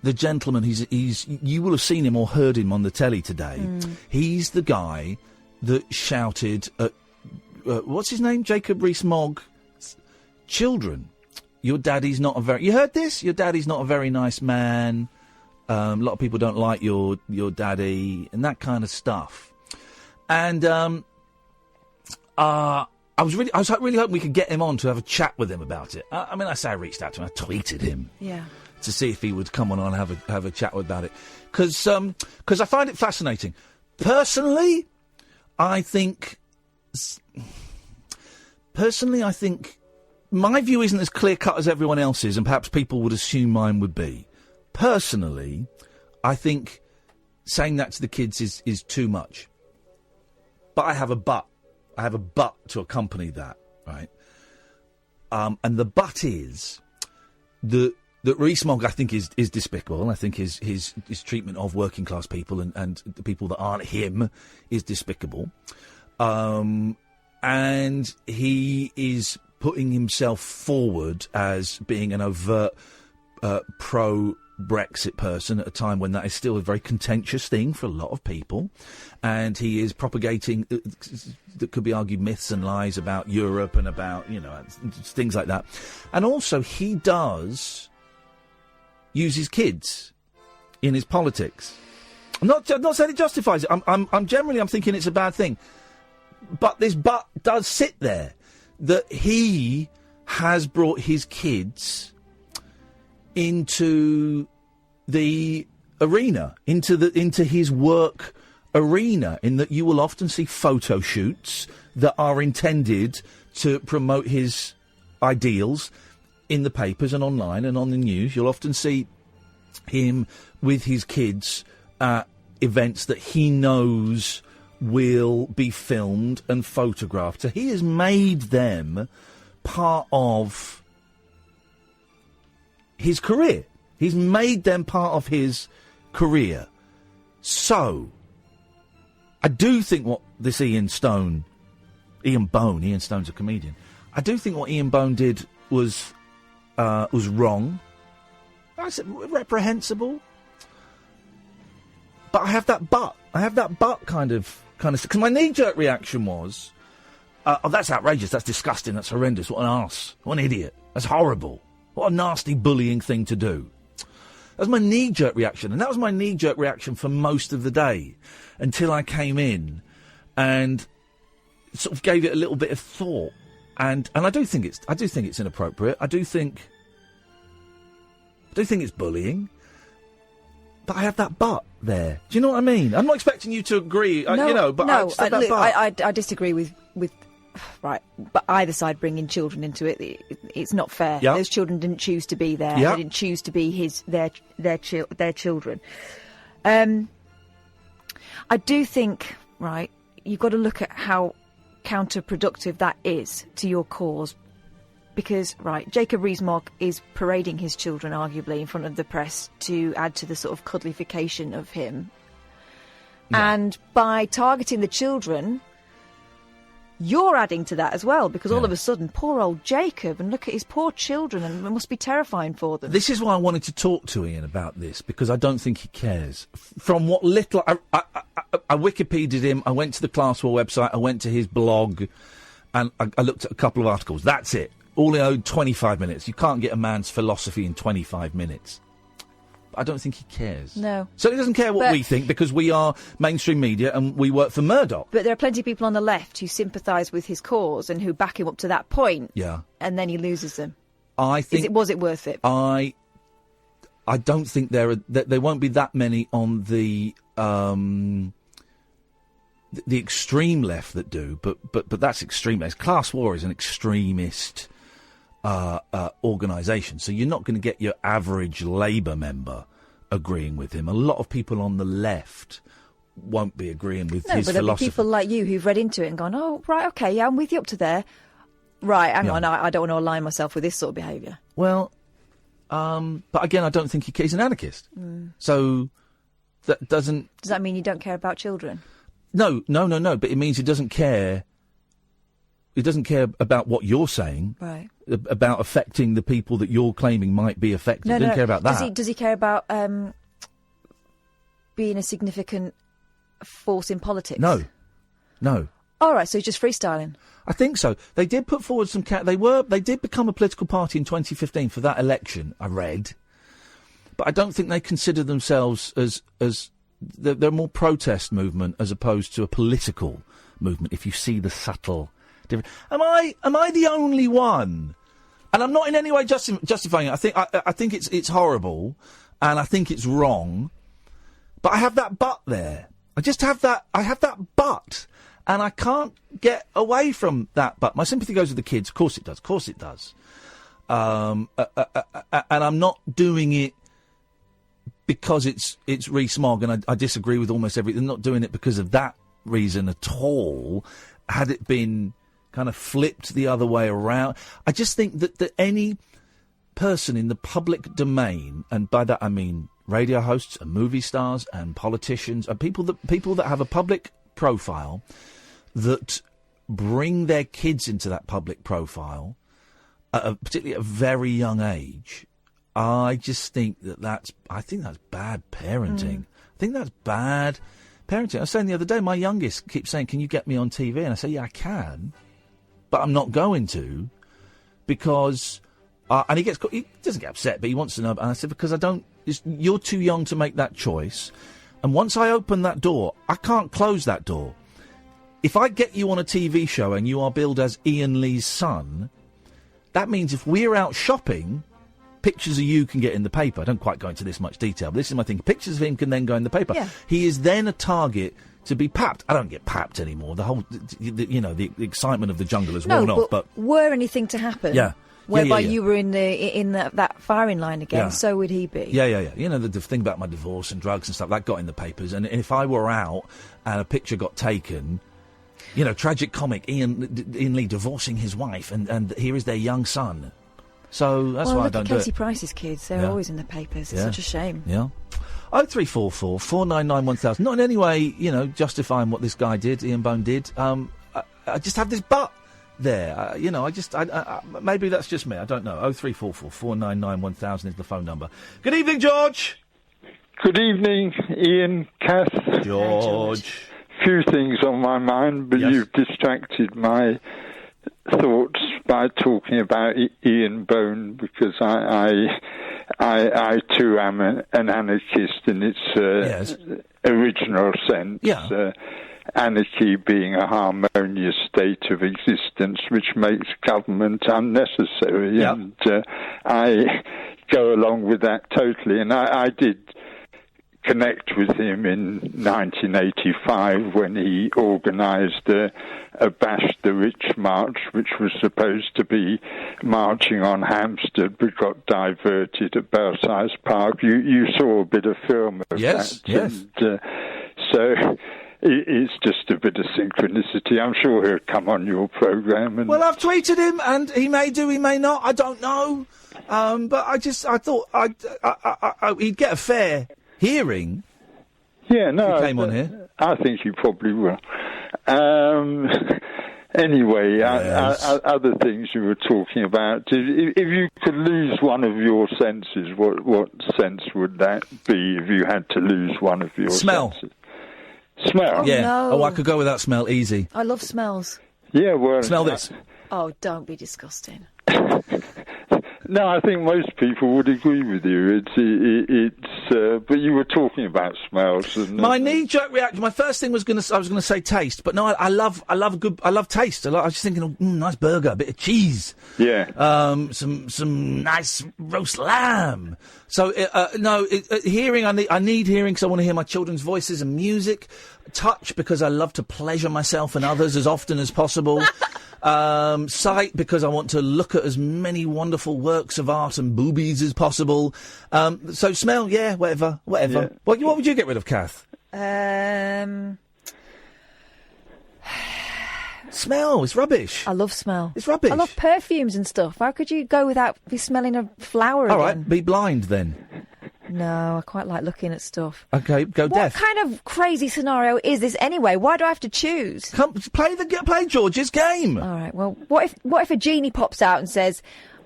the gentleman. He's you will have seen him or heard him on the telly today. He's the guy that shouted at what's his name, Jacob Rees-Mogg's children. Your daddy's not a very... You heard this? Your daddy's not a very nice man. A lot of people don't like your daddy, and that kind of stuff. And I was really hoping we could get him on to have a chat with him about it. I reached out to him. I tweeted him. Yeah. To see if he would come on and have a chat about it. Because I find it fascinating. Personally, I think my view isn't as clear-cut as everyone else's, and perhaps people would assume mine would be. Personally, I think saying that to the kids is too much. But I have a but. I have a but to accompany that, right? And the but is that Rees-Mogg, I think, is despicable. I think his treatment of working-class people and the people that aren't him is despicable. And he is putting himself forward as being an overt Brexit person at a time when that is still a very contentious thing for a lot of people, and he is propagating that could be argued myths and lies about Europe and about things like that, and also he does use his kids in his politics. I'm not saying it justifies it. I'm generally thinking it's a bad thing, but this but does sit there that he has brought his kids into the arena, into his work arena, in that you will often see photo shoots that are intended to promote his ideals in the papers and online and on the news. You'll often see him with his kids at events that he knows will be filmed and photographed. So he has made them part of his career. He's made them part of his career. So, I do think what this Ian Stone's a comedian. I do think what Ian Bone did was wrong. I said reprehensible. But I have that but kind of, because my knee-jerk reaction was, oh, that's outrageous, that's disgusting, that's horrendous, what an arse, what an idiot, that's horrible. What a nasty bullying thing to do. That was my knee-jerk reaction, and that was my knee-jerk reaction for most of the day, until I came in and sort of gave it a little bit of thought. And I do think it's inappropriate. I do think it's bullying. But I have that but there. Do you know what I mean? I'm not expecting you to agree, I disagree with right, but either side bringing children into it, it's not fair. Yep. Those children didn't choose to be there. Yep. They didn't choose to be their children. I do think, right, you've got to look at how counterproductive that is to your cause. Because, right, Jacob Rees-Mogg is parading his children, arguably, in front of the press to add to the sort of cuddlification of him. Yeah. And by targeting the children, you're adding to that as well, because all of a sudden, poor old Jacob, and look at his poor children, and it must be terrifying for them. This is why I wanted to talk to Ian about this, because I don't think he cares. From what little... I Wikipedia'd him, I went to the Class War website, I went to his blog, and I looked at a couple of articles. That's it. All in all, 25 minutes. You can't get a man's philosophy in 25 minutes. I don't think he cares. No. So he doesn't care what we think, because we are mainstream media and we work for Murdoch. But there are plenty of people on the left who sympathise with his cause and who back him up to that point. Yeah. And then he loses them. I think... Was it worth it? I don't think there won't be that many on the extreme left that do, but that's extreme. Class War is an extremist organisation, so you're not going to get your average Labour member agreeing with him. A lot of people on the left won't be agreeing with his philosophy. There'll be people like you who've read into it and gone, oh, right, OK, yeah, I'm with you up to there. Right, hang on, I don't want to align myself with this sort of behaviour. Well, but again, I don't think he's an anarchist. So that doesn't... Does that mean you don't care about children? No, but it means he doesn't care... He doesn't care about what you're saying, right? About affecting the people that you're claiming might be affected. He doesn't care about that. Does he care about being a significant force in politics? No. All right, so he's just freestyling. I think so. They did put forward some... They did become a political party in 2015 for that election, I read. But I don't think they consider themselves as they're more protest movement as opposed to a political movement, if you see the subtle... Am I the only one? And I'm not in any way justifying it. I think it's horrible, and I think it's wrong. But I have that but there. I have that but, and I can't get away from that but. My sympathy goes with the kids. Of course it does. And I'm not doing it because it's Rees-Mogg, and I disagree with almost everything. I'm not doing it because of that reason at all. Had it been kind of flipped the other way around. I just think that any person in the public domain, and by that I mean radio hosts and movie stars and politicians and people that have a public profile, that bring their kids into that public profile, particularly at a very young age, I just think that's bad parenting. I think that's bad parenting. I was saying the other day, my youngest keeps saying, "Can you get me on TV?" And I say, "Yeah, I can, but I'm not going to because." And he doesn't get upset, but he wants to know. And I said, because you're too young to make that choice. And once I open that door, I can't close that door. If I get you on a TV show and you are billed as Iain Lee's son, that means if we're out shopping, pictures of you can get in the paper. I don't quite go into this much detail, but this is my thing. Pictures of him can then go in the paper. Yeah. He is then a target to be papped. I don't get papped anymore. The whole, the excitement of the jungle has worn off. But were anything to happen? Yeah. Whereby you were in that firing line again, so would he be. Yeah. You know, the thing about my divorce and drugs and stuff, that got in the papers. And if I were out and a picture got taken, you know, tragic comic, Iain Lee divorcing his wife, and here is their young son. So that's why I don't do it. Katie Price's kids, they're always in the papers. It's such a shame. Yeah. 0344 499 1000. Not in any way, you know, justifying what this guy did, Ian Bone did. I just have this but there. Maybe that's just me. I don't know. 0344 499 1000 is the phone number. Good evening, George. Good evening, Ian, Kath. George. Few things on my mind, but you've distracted my thoughts by talking about Ian Bone, because I too am an anarchist in its original sense. Yeah. Anarchy being a harmonious state of existence which makes government unnecessary. Yep. And I go along with that totally. And I did connect with him in 1985 when he organised a Bash the Rich march, which was supposed to be marching on Hampstead, but got diverted at Belsize Park. You saw a bit of film of that. Yes. And, so it's just a bit of synchronicity. I'm sure he'll come on your programme. Well, I've tweeted him, and he may do, he may not. I don't know. But I thought he'd get a fair hearing. Yeah, no. If he came on here. I think he probably will. Anyway, other things you were talking about. If you could lose one of your senses, what sense would that be if you had to lose one of your senses? Smell? Yeah. No. Oh, I could go without smell easy. I love smells. Yeah, well... Smell this. Oh, don't be disgusting. No, I think most people would agree with you. But you were talking about smells. My knee-jerk reaction. My first thing I was going to say taste, but no, I love taste. I was just thinking, nice burger, a bit of cheese. Yeah. Some nice roast lamb. So hearing. I need hearing because I want to hear my children's voices and music. Touch because I love to pleasure myself and others as often as possible. Sight because I want to look at as many wonderful works of art and boobies as possible. So smell, whatever. Yeah. What would you get rid of, Kath? Smell, it's rubbish. I love smell. It's rubbish. I love perfumes and stuff. How could you go without smelling a flower again? All right, be blind then. No, I quite like looking at stuff. Okay, go deaf. What kind of crazy scenario is this anyway? Why do I have to choose? Come, play George's game. All right, well, what if a genie pops out and says,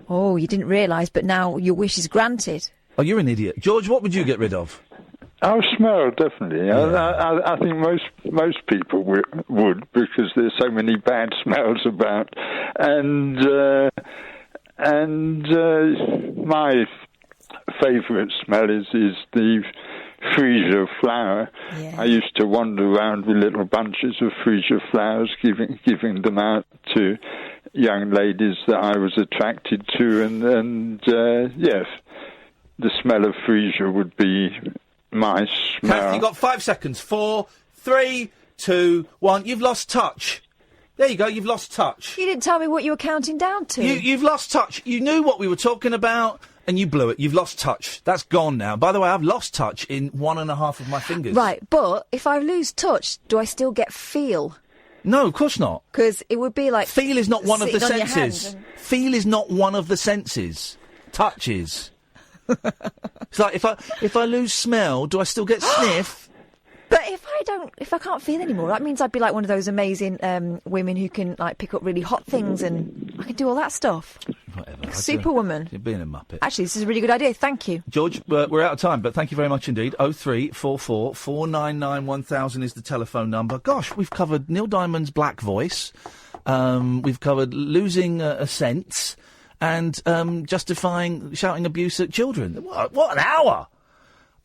"Oh, you didn't realise, but now your wish is granted"? Oh, you're an idiot. George, what would you get rid of? Oh, smell, definitely. Yeah. I think most people would, because there's so many bad smells about. And my favourite smell is the freesia flower. Yeah. I used to wander around with little bunches of freesia flowers, giving them out to young ladies that I was attracted to. And yes, the smell of freesia would be my smell. Kath, you've got 5 seconds. 4, 3, 2, 1. You've lost touch. There you go, you've lost touch. You didn't tell me what you were counting down to. You've lost touch. You knew what we were talking about, and you blew it. You've lost touch. That's gone now. By the way, I've lost touch in 1.5 of my fingers. Right, but if I lose touch, do I still get feel? No, of course not. Because it would be like... Feel is not one of the senses. Feel is not one of the senses. Touch is. It's like if I lose smell, do I still get sniff? But if I can't feel anymore, that means I'd be like one of those amazing women who can like pick up really hot things, and I can do all that stuff. whatever. Superwoman. You're being a muppet. Actually, this is a really good idea. Thank you. George, we're out of time, but thank you very much indeed. 0344 499 1000 is the telephone number. Gosh, we've covered Neil Diamond's black voice. We've covered losing a sense and justifying shouting abuse at children. What an hour!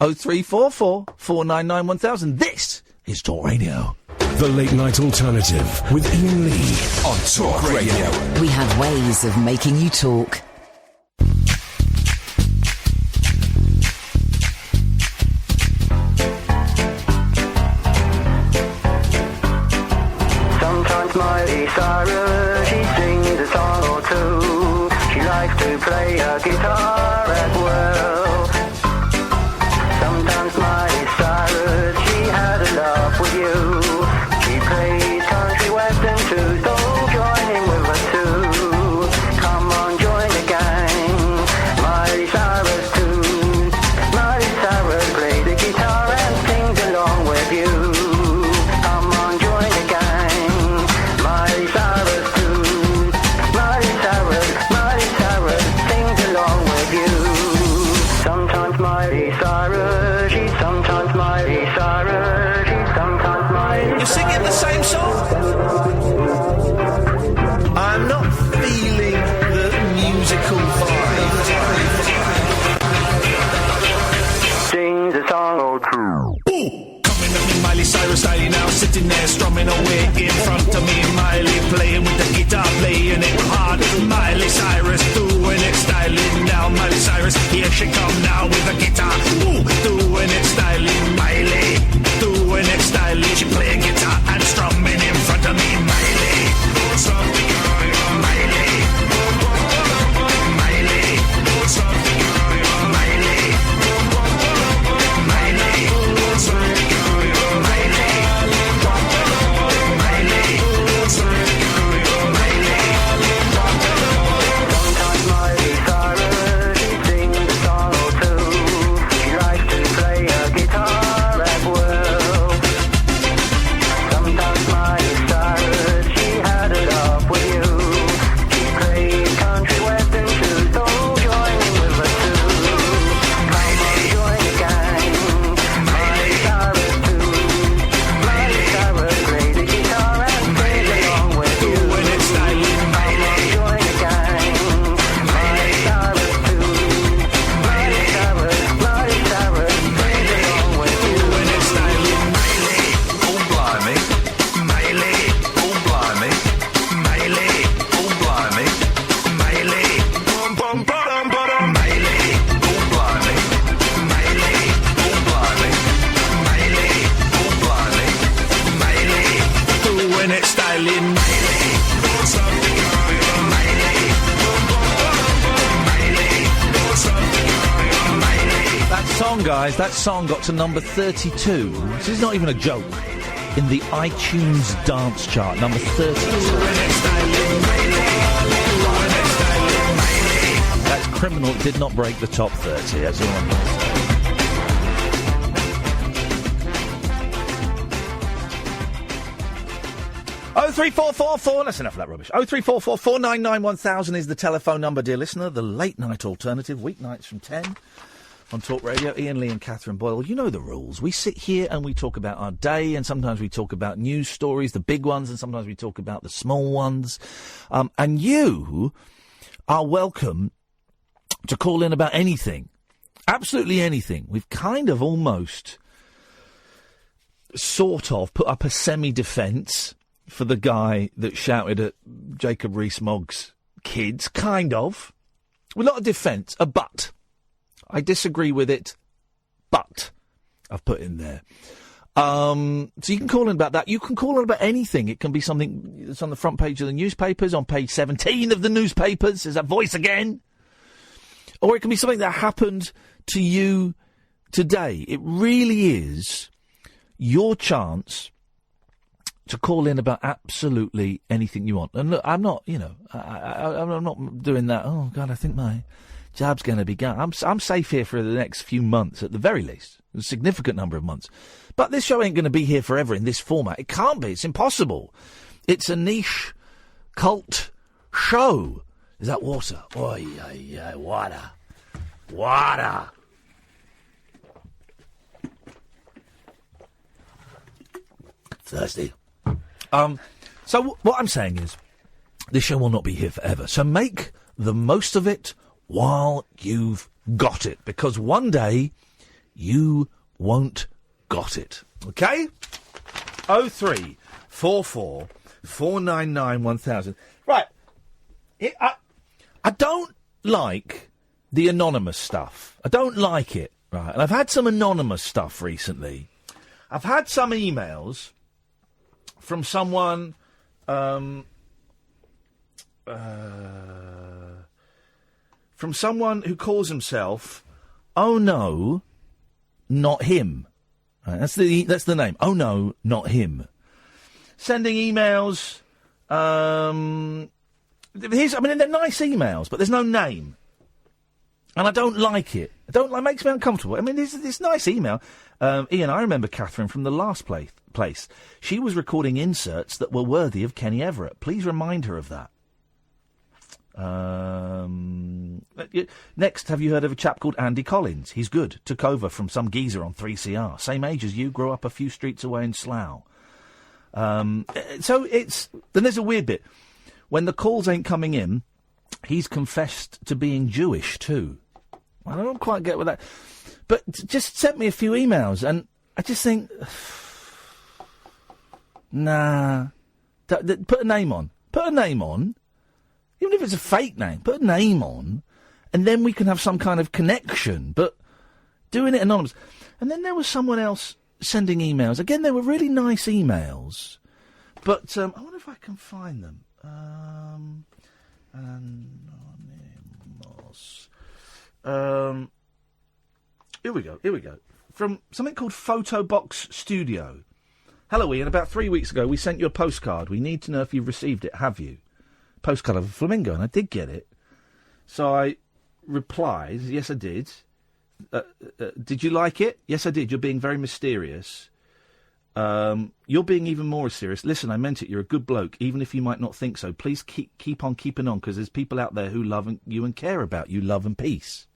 0344 499 1000. This is Talk Radio. The Late Night Alternative with Iain Lee on Talk Radio. We have ways of making you talk. Sometimes Miley Cyrus, she sings a song or two. She likes to play a guitar as well. Sometimes Miley Cyrus, she had a laugh with you. She plays country western too, so join in with her too. Come on, join the gang. Miley Cyrus too. Miley Cyrus plays the guitar and sings along with you. Come on, join the gang. Miley Cyrus too. Miley Cyrus sings along with you. Sometimes Miley Cyrus, she's sometimes Miley Cyrus, she's sometimes Miley. You're singing the same song? I'm not feeling the musical vibe. Sings a song or two. Ooh! Coming up in Miley Cyrus style now, sitting there strumming away in front of me. Miley playing with the guitar, playing it hard. Miley Cyrus doing it styling now. Miley Cyrus, here she come now with the guitar. Ooh! Doing it styling, Miley. Doing it styling. She playing guitar and strumming in front of me. Miley. Miley. Guys, that song got to number 32. This is not even a joke. In the iTunes dance chart, number 32. That's criminal. It did not break the top 30. That's all I'm going to say. Oh, 0344. That's enough of that rubbish. 0344 499 1000 is the telephone number, dear listener. The Late Night Alternative, weeknights from 10. On Talk Radio, Iain Lee and Catherine Boyle. You know the rules. We sit here and we talk about our day, and sometimes we talk about news stories, the big ones, and sometimes we talk about the small ones. And you are welcome to call in about anything. Absolutely anything. We've kind of almost, sort of, put up a semi-defence for the guy that shouted at Jacob Rees-Mogg's kids. Kind of. Well, not a defence, a but. I disagree with it, but I've put in there. So you can call in about that. You can call in about anything. It can be something that's on the front page of the newspapers, on page 17 of the newspapers. There's that voice again. Or it can be something that happened to you today. It really is your chance to call in about absolutely anything you want. And look, I'm not, I'm not doing that. Oh, God, I think my job's going to be gone. I'm safe here for the next few months, at the very least. A significant number of months. But this show ain't going to be here forever in this format. It can't be. It's impossible. It's a niche, cult show. Is that water? Oh, yeah, water. Water. Thirsty. So what I'm saying is, this show will not be here forever. So make the most of it while you've got it, because one day you won't got it. Okay? 0344 499 1000. Right. I don't like the anonymous stuff. I don't like it. Right. And I've had some anonymous stuff recently. I've had some emails from someone who calls himself Oh No, Not Him. Right, that's the name. Oh No, Not Him. Sending emails. They're nice emails, but there's no name, and I don't like it. It makes me uncomfortable. I mean, this nice email. Iain, I remember Catherine from the last place. She was recording inserts that were worthy of Kenny Everett. Please remind her of that. Next, have you heard of a chap called Andy Collins? He's good. Took over from some geezer on 3CR. Same age as you, grew up a few streets away in Slough. Then there's a weird bit. When the calls ain't coming in, he's confessed to being Jewish too. I don't quite get with that. But just sent me a few emails, and I just think, nah. Put a name on. Put a name on. Even if it's a fake name, put a name on, and then we can have some kind of connection. But doing it anonymous. And then there was someone else sending emails. Again, they were really nice emails. But I wonder if I can find them. Anonymous. Here we go. From something called Photobox Studio. Hello, Iain. About 3 weeks ago, we sent you a postcard. We need to know if you've received it. Have you? Postcard of a flamingo, and I did get it. So I replied, yes, I did. Did you like it? Yes, I did. You're being very mysterious. You're being even more serious. Listen, I meant it. You're a good bloke, even if you might not think so. Please keep on keeping on, because there's people out there who love you and care about you. Love and peace.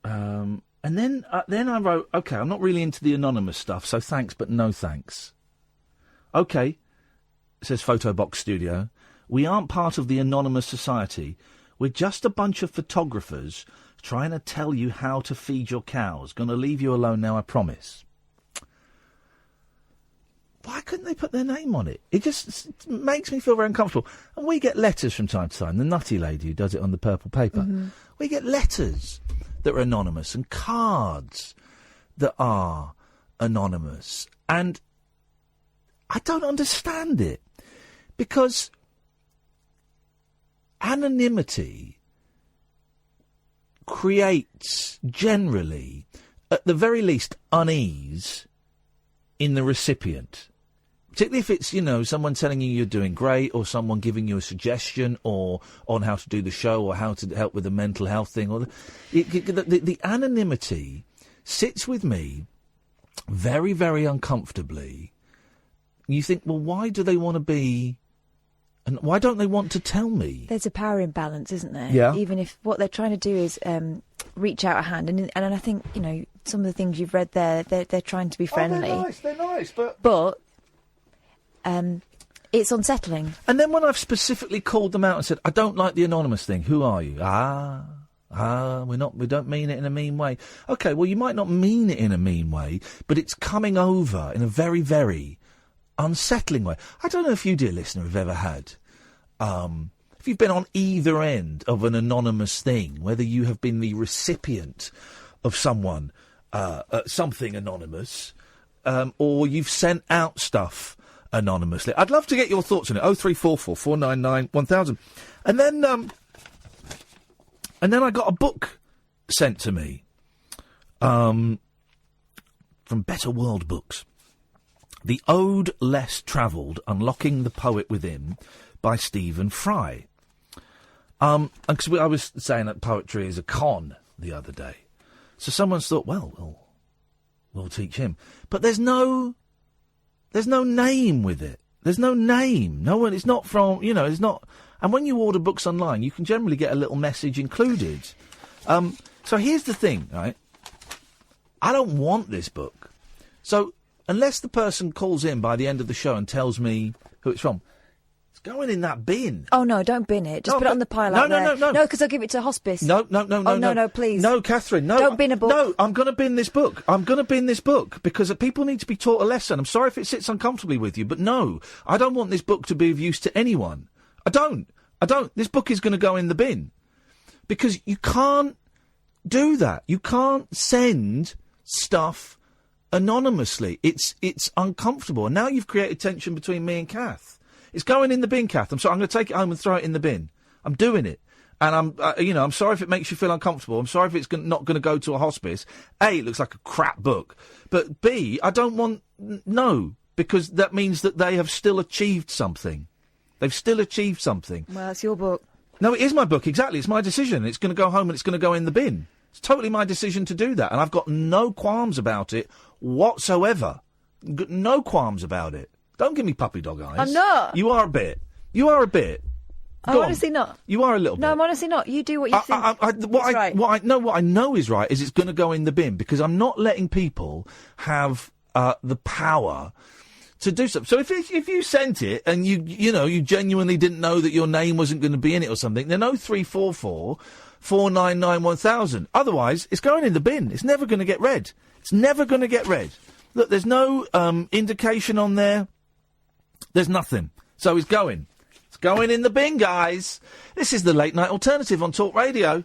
And then I wrote, OK, I'm not really into the anonymous stuff, so thanks, but no thanks. OK, says Photobox Studio. We aren't part of the anonymous society. We're just a bunch of photographers trying to tell you how to feed your cows. Gonna leave you alone now, I promise. Why couldn't they put their name on it? It just makes me feel very uncomfortable. And we get letters from time to time. The nutty lady who does it on the purple paper. Mm-hmm. We get letters that are anonymous and cards that are anonymous. And I don't understand it. Because anonymity creates, generally, at the very least, unease in the recipient. Particularly if it's, someone telling you you're doing great, or someone giving you a suggestion, or on how to do the show, or how to help with a mental health thing. Or the anonymity sits with me very, very uncomfortably. You think, well, why do they want to be... And why don't they want to tell me? There's a power imbalance, isn't there? Yeah. Even if what they're trying to do is reach out a hand. And I think, some of the things you've read there, they're trying to be friendly. Oh, they're nice, but it's unsettling. And then when I've specifically called them out and said, I don't like the anonymous thing, who are you? We don't mean it in a mean way. OK, well, you might not mean it in a mean way, but it's coming over in a very, very unsettling way. I don't know if you, dear listener, have ever had, if you've been on either end of an anonymous thing, whether you have been the recipient of something anonymous, or you've sent out stuff anonymously. I'd love to get your thoughts on it. 0344 499 1000. And then I got a book sent to me, from Better World Books. The Ode Less Travelled, Unlocking the Poet Within, by Stephen Fry. Because I was saying that poetry is a con the other day. So someone's thought, well, we'll teach him. But there's no name with it. There's no name. No one. It's not from. It's not. And when you order books online, you can generally get a little message included. So here's the thing, right? I don't want this book. So unless the person calls in by the end of the show and tells me who it's from, it's going in that bin. Oh, no, don't bin it. Just put it on the pile out there. No, because I'll give it to hospice. No, please. No, Catherine, no. Don't bin a book. No, I'm going to bin this book. I'm going to bin this book because people need to be taught a lesson. I'm sorry if it sits uncomfortably with you, but no, I don't want this book to be of use to anyone. I don't. This book is going to go in the bin because you can't do that. You can't send stuff anonymously. It's uncomfortable. And now you've created tension between me and Kath. It's going in the bin, Kath. I'm sorry. I'm going to take it home and throw it in the bin. I'm doing it. And I'm sorry if it makes you feel uncomfortable. I'm sorry if it's not going to go to a hospice. A, it looks like a crap book. But B, I don't want... No, because that means that they have still achieved something. They've still achieved something. Well, it's your book. No, it is my book, exactly. It's my decision. It's going to go home and it's going to go in the bin. It's totally my decision to do that. And I've got no qualms about it whatsoever. No qualms about it. Don't give me puppy dog eyes. I'm not. You are a bit. I'm honestly not. You are a little bit. No, I'm honestly not. You do what you think. What I know is right is it's going to go in the bin because I'm not letting people have the power to do something. So if you sent it and you genuinely didn't know that your name wasn't going to be in it or something, then 0344 499 1000. Otherwise, it's going in the bin. It's never going to get read. It's never going to get read. Look, there's no indication on there. There's nothing. So it's going. It's going in the bin, guys. This is the Late Night Alternative on Talk Radio.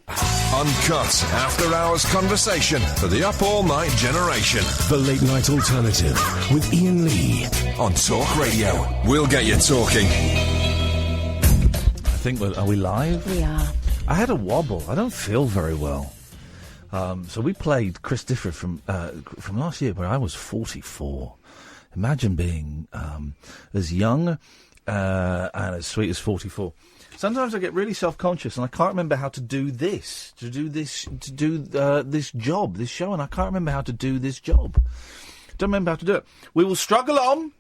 Uncut, after-hours conversation for the up-all-night generation. The Late Night Alternative with Iain Lee on Talk Radio. We'll get you talking. I think are we live? We are. I had a wobble. I don't feel very well. So we played Chris Difford from last year, where I was 44. Imagine being as young and as sweet as 44. Sometimes I get really self-conscious, and I can't remember how to do this job, this show, and I can't remember how to do this job. Don't remember how to do it. We will struggle on.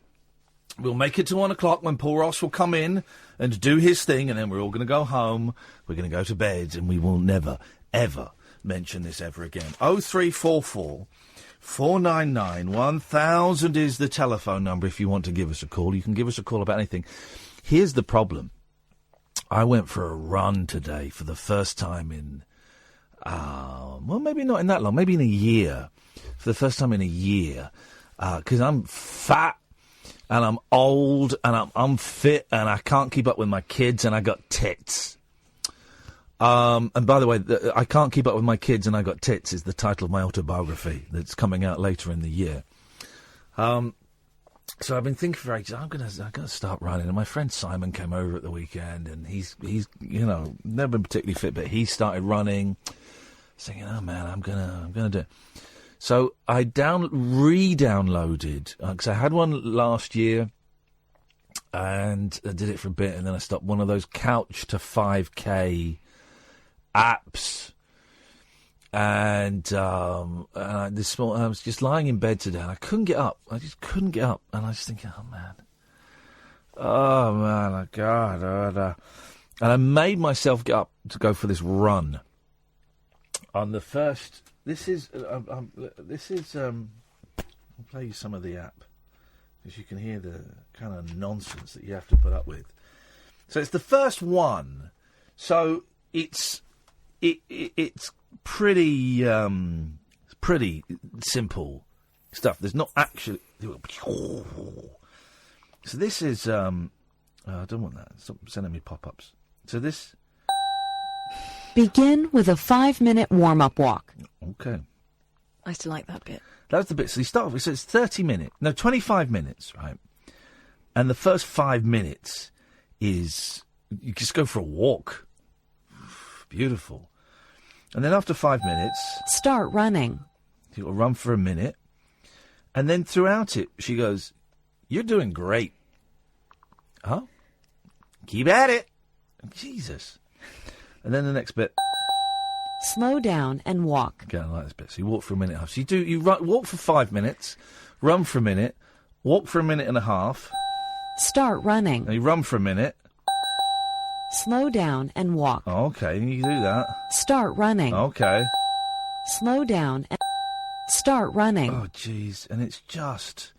We'll make it to 1 o'clock when Paul Ross will come in and do his thing, and then we're all going to go home. We're going to go to bed, and we will never, ever mention this ever again. 0344 499 1000 is the telephone number if you want to give us a call. You can give us a call about anything. Here's the problem. I went for a run today for the first time in, maybe not in that long, maybe in a year. For the first time in a year. Because I'm fat and I'm old and I'm unfit and I can't keep up with my kids and I got tits. And by the way, I Can't Keep Up With My Kids and I Got Tits is the title of my autobiography that's coming out later in the year. So I've been thinking for ages, I'm gonna start running. And my friend Simon came over at the weekend and he's never been particularly fit, but he started running. Thinking, oh man, I'm gonna do it. So I re-downloaded, because I had one last year and I did it for a bit and then I stopped, one of those Couch to 5K apps, and I was just lying in bed today and I couldn't get up. I just couldn't get up, and I was thinking, oh man, oh God, and I made myself get up to go for this run. On the first, I'll play you some of the app because you can hear the kind of nonsense that you have to put up with. So it's the first one, so it's pretty simple stuff. There's not actually. So this is I don't want that. Stop sending me pop-ups. So this. Begin with a 5-minute warm-up walk. Okay. I used to like that bit. That was the bit. So you start with, so it's 25 minutes, right? And the first 5 minutes is you just go for a walk. Beautiful. And then after 5 minutes... Start running. You'll run for a minute. And then throughout it, she goes, you're doing great. Huh? Keep at it. Jesus. And then the next bit... Slow down and walk. Okay, I like this bit. So you walk for a minute and a half. So walk for 5 minutes, run for a minute, walk for a minute and a half, Start running. Now you run for a minute. Slow down and walk. Oh, okay, you do that. Start running. Okay. Slow down and start running. Oh, jeez, and it's just...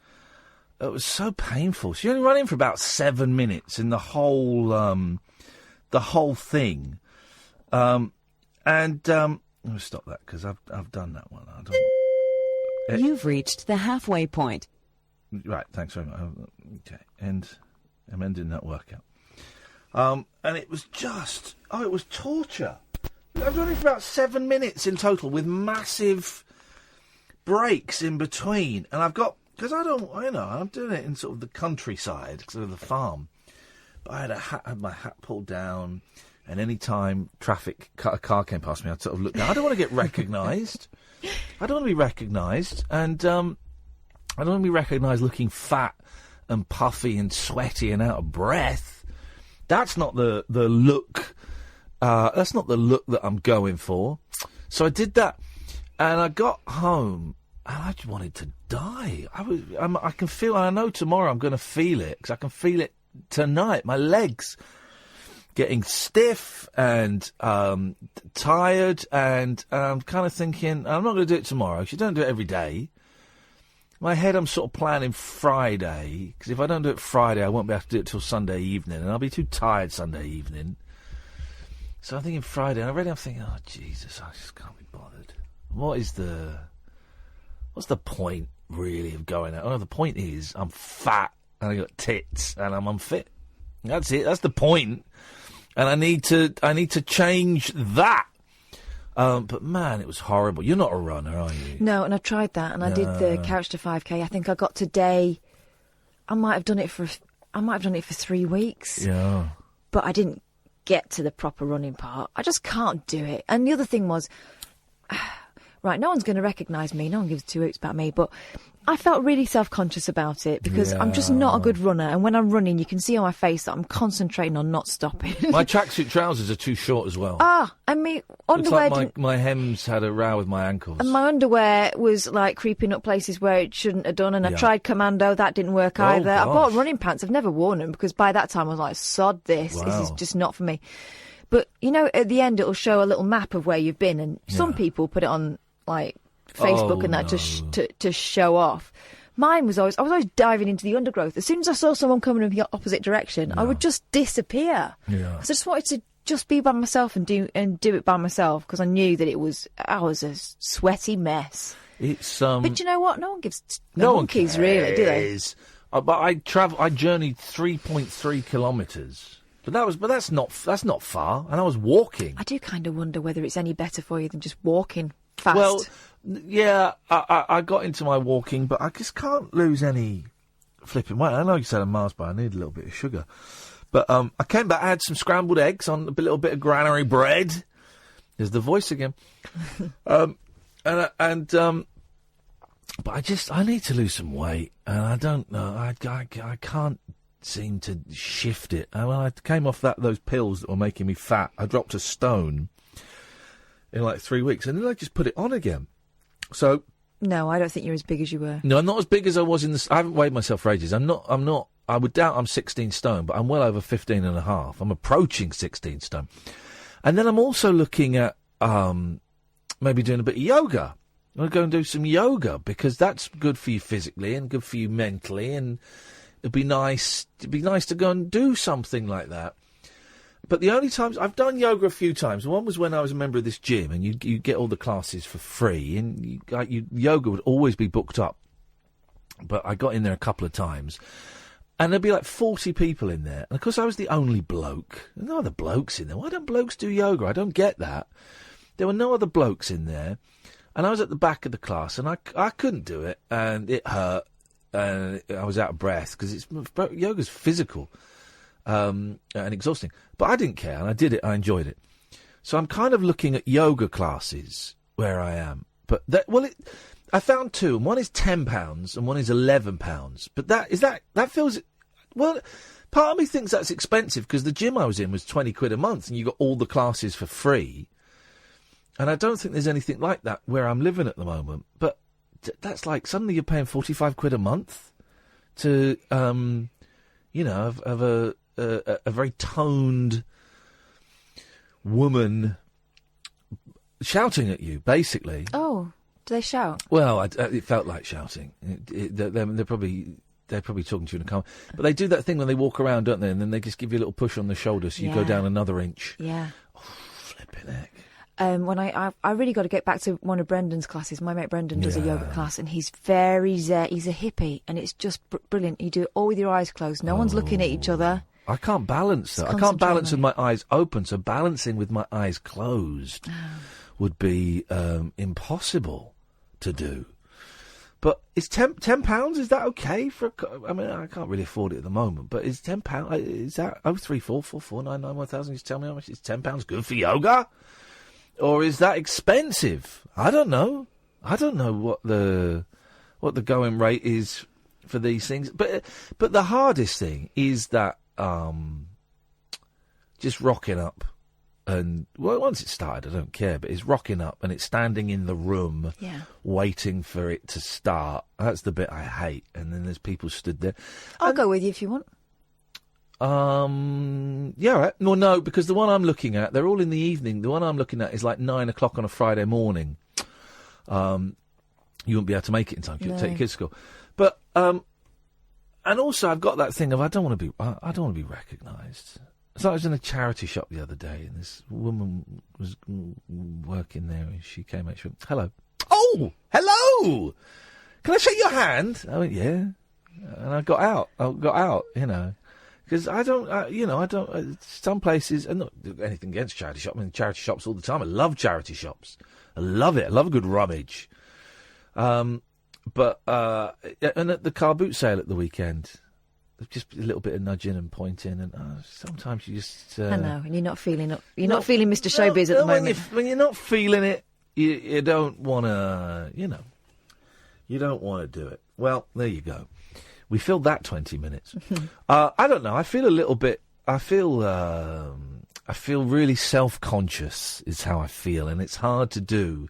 It was so painful. She only ran in for about 7 minutes in the whole thing. Let me stop that, because I've done that one. You've reached the halfway point. Right, thanks very much. Okay, and I'm ending that workout. And it was just... Oh, it was torture. I've done it for about 7 minutes in total, with massive breaks in between. And I've got... Because I'm doing it in sort of the countryside, sort of the farm. But I had my hat pulled down, and any time a car came past me, I'd sort of look down. I don't want to get recognised. I don't want to be recognised, and I don't want to be recognised looking fat and puffy and sweaty and out of breath. That's not the look. That's not the look that I'm going for. So I did that, and I got home, and I just wanted to die. I can feel, and I know tomorrow I'm going to feel it, because I can feel it tonight. My legs getting stiff and tired, and I'm kind of thinking, I'm not going to do it tomorrow, because you don't do it every day. In my head, I'm sort of planning Friday, because if I don't do it Friday, I won't be able to do it till Sunday evening, and I'll be too tired Sunday evening. So I'm thinking Friday, and already I'm thinking, oh, Jesus, I just can't be bothered. What's the point, really, of going out? Oh, the point is, I'm fat, and I got tits, and I'm unfit. That's it. That's the point. And I need to change that. But man, it was horrible. You're not a runner, are you? No, and I tried that, and I did the couch to 5K. I think I got today. I might have done it for 3 weeks. Yeah. But I didn't get to the proper running part. I just can't do it. And the other thing was, right, no one's going to recognise me. No one gives 2 hoots about me, but I felt really self-conscious about it, because I'm just not a good runner. And when I'm running, you can see on my face that I'm concentrating on not stopping. My tracksuit trousers are too short as well. I mean, underwear... Looks like my hems had a row with my ankles. And my underwear was, like, creeping up places where it shouldn't have done. And I tried Commando. That didn't work either. Gosh. I bought running pants. I've never worn them, because by that time I was like, sod this. Wow. This is just not for me. But, you know, at the end, it'll show a little map of where you've been. And some people put it on, like, Facebook and that to show off. Mine was I was always diving into the undergrowth. As soon as I saw someone coming in the opposite direction, I would just disappear. Yeah. So I just wanted to just be by myself and do it by myself, because I knew that I was a sweaty mess. It's But you know what? No one gives monkeys, really, do they? But I journeyed 3.3 kilometres. But that's not far, and I was walking. I do kind of wonder whether it's any better for you than just walking fast. Well, yeah, I got into my walking, but I just can't lose any flipping weight. I know you said a Mars bar, I need a little bit of sugar. But I came back, I had some scrambled eggs on a little bit of granary bread. There's the voice again. But I need to lose some weight, and I don't know. I can't seem to shift it. And when I came off those pills that were making me fat, I dropped a stone in like 3 weeks, and then I just put it on again. So no, I don't think you're as big as you were. No, I'm not as big as I was I haven't weighed myself for ages. I'm not. I would doubt I'm 16 stone, but I'm well over 15 and a half. I'm approaching 16 stone. And then I'm also looking at maybe doing a bit of yoga. I'm going to go and do some yoga, because that's good for you physically and good for you mentally, and it'd be nice to go and do something like that. But the only times I've done yoga a few times. One was when I was a member of this gym, and you get all the classes for free, and yoga would always be booked up. But I got in there a couple of times, and there'd be like 40 people in there. And of course, I was the only bloke. There were no other blokes in there. Why don't blokes do yoga? I don't get that. There were no other blokes in there, and I was at the back of the class, and I couldn't do it, and it hurt, and I was out of breath, because yoga's physical. And exhausting, but I didn't care, and I did it. I enjoyed it. So I'm kind of looking at yoga classes where I am. But I found two, and one is £10 and one is £11. But that feels well. Part of me thinks that's expensive, because the gym I was in was £20 a month, and you got all the classes for free. And I don't think there's anything like that where I'm living at the moment. But that's like suddenly you're paying £45 a month to of a very toned woman shouting at you, basically. Oh, do they shout? Well, it felt like shouting. They're probably talking to you in a car. But they do that thing when they walk around, don't they? And then they just give you a little push on the shoulder so you go down another inch. Yeah. Oh, flipping heck. When I really got to get back to one of Brendan's classes. My mate Brendan does a yoga class, and he's very zen. He's a hippie, and it's just brilliant. You do it all with your eyes closed. No one's looking at each other. I can't balance that. I can't balance with my eyes open, so balancing with my eyes closed would be impossible to do. But is £10? Is that okay for? I mean, I can't really afford it at the moment. But is £10? Is that 03444991000? Just tell me how much is £10 good for yoga, or is that expensive? I don't know. I don't know what the going rate is for these things. But the hardest thing is that just rocking up. And, well, once it started, I don't care, but it's rocking up and it's standing in the room waiting for it to start. That's the bit I hate. And then there's people stood there. I'll go with you if you want. Yeah, right. No, because the one I'm looking at, they're all in the evening. The one I'm looking at is like 9 o'clock on a Friday morning. You wouldn't be able to make it in time. You'd take your kids to school. But, and also I've got that thing of I don't want to be recognised. So I was in a charity shop the other day, and this woman was working there, and she came out. She went, "Hello." "Oh, hello! Can I shake your hand?" I went, "Yeah." And I got out, because I don't, some places, and not anything against charity shops. I mean, charity shops all the time. I love charity shops. I love it. I love a good rummage. And at the car boot sale at the weekend, just a little bit of nudging and pointing, and sometimes you just. I know, and you're not feeling Mr. Showbiz at the moment. When you're not feeling it, you don't want to, you don't want to do it. Well, there you go. We filled that 20 minutes. I don't know. I feel a little bit. I feel really self-conscious. Is how I feel, and it's hard to do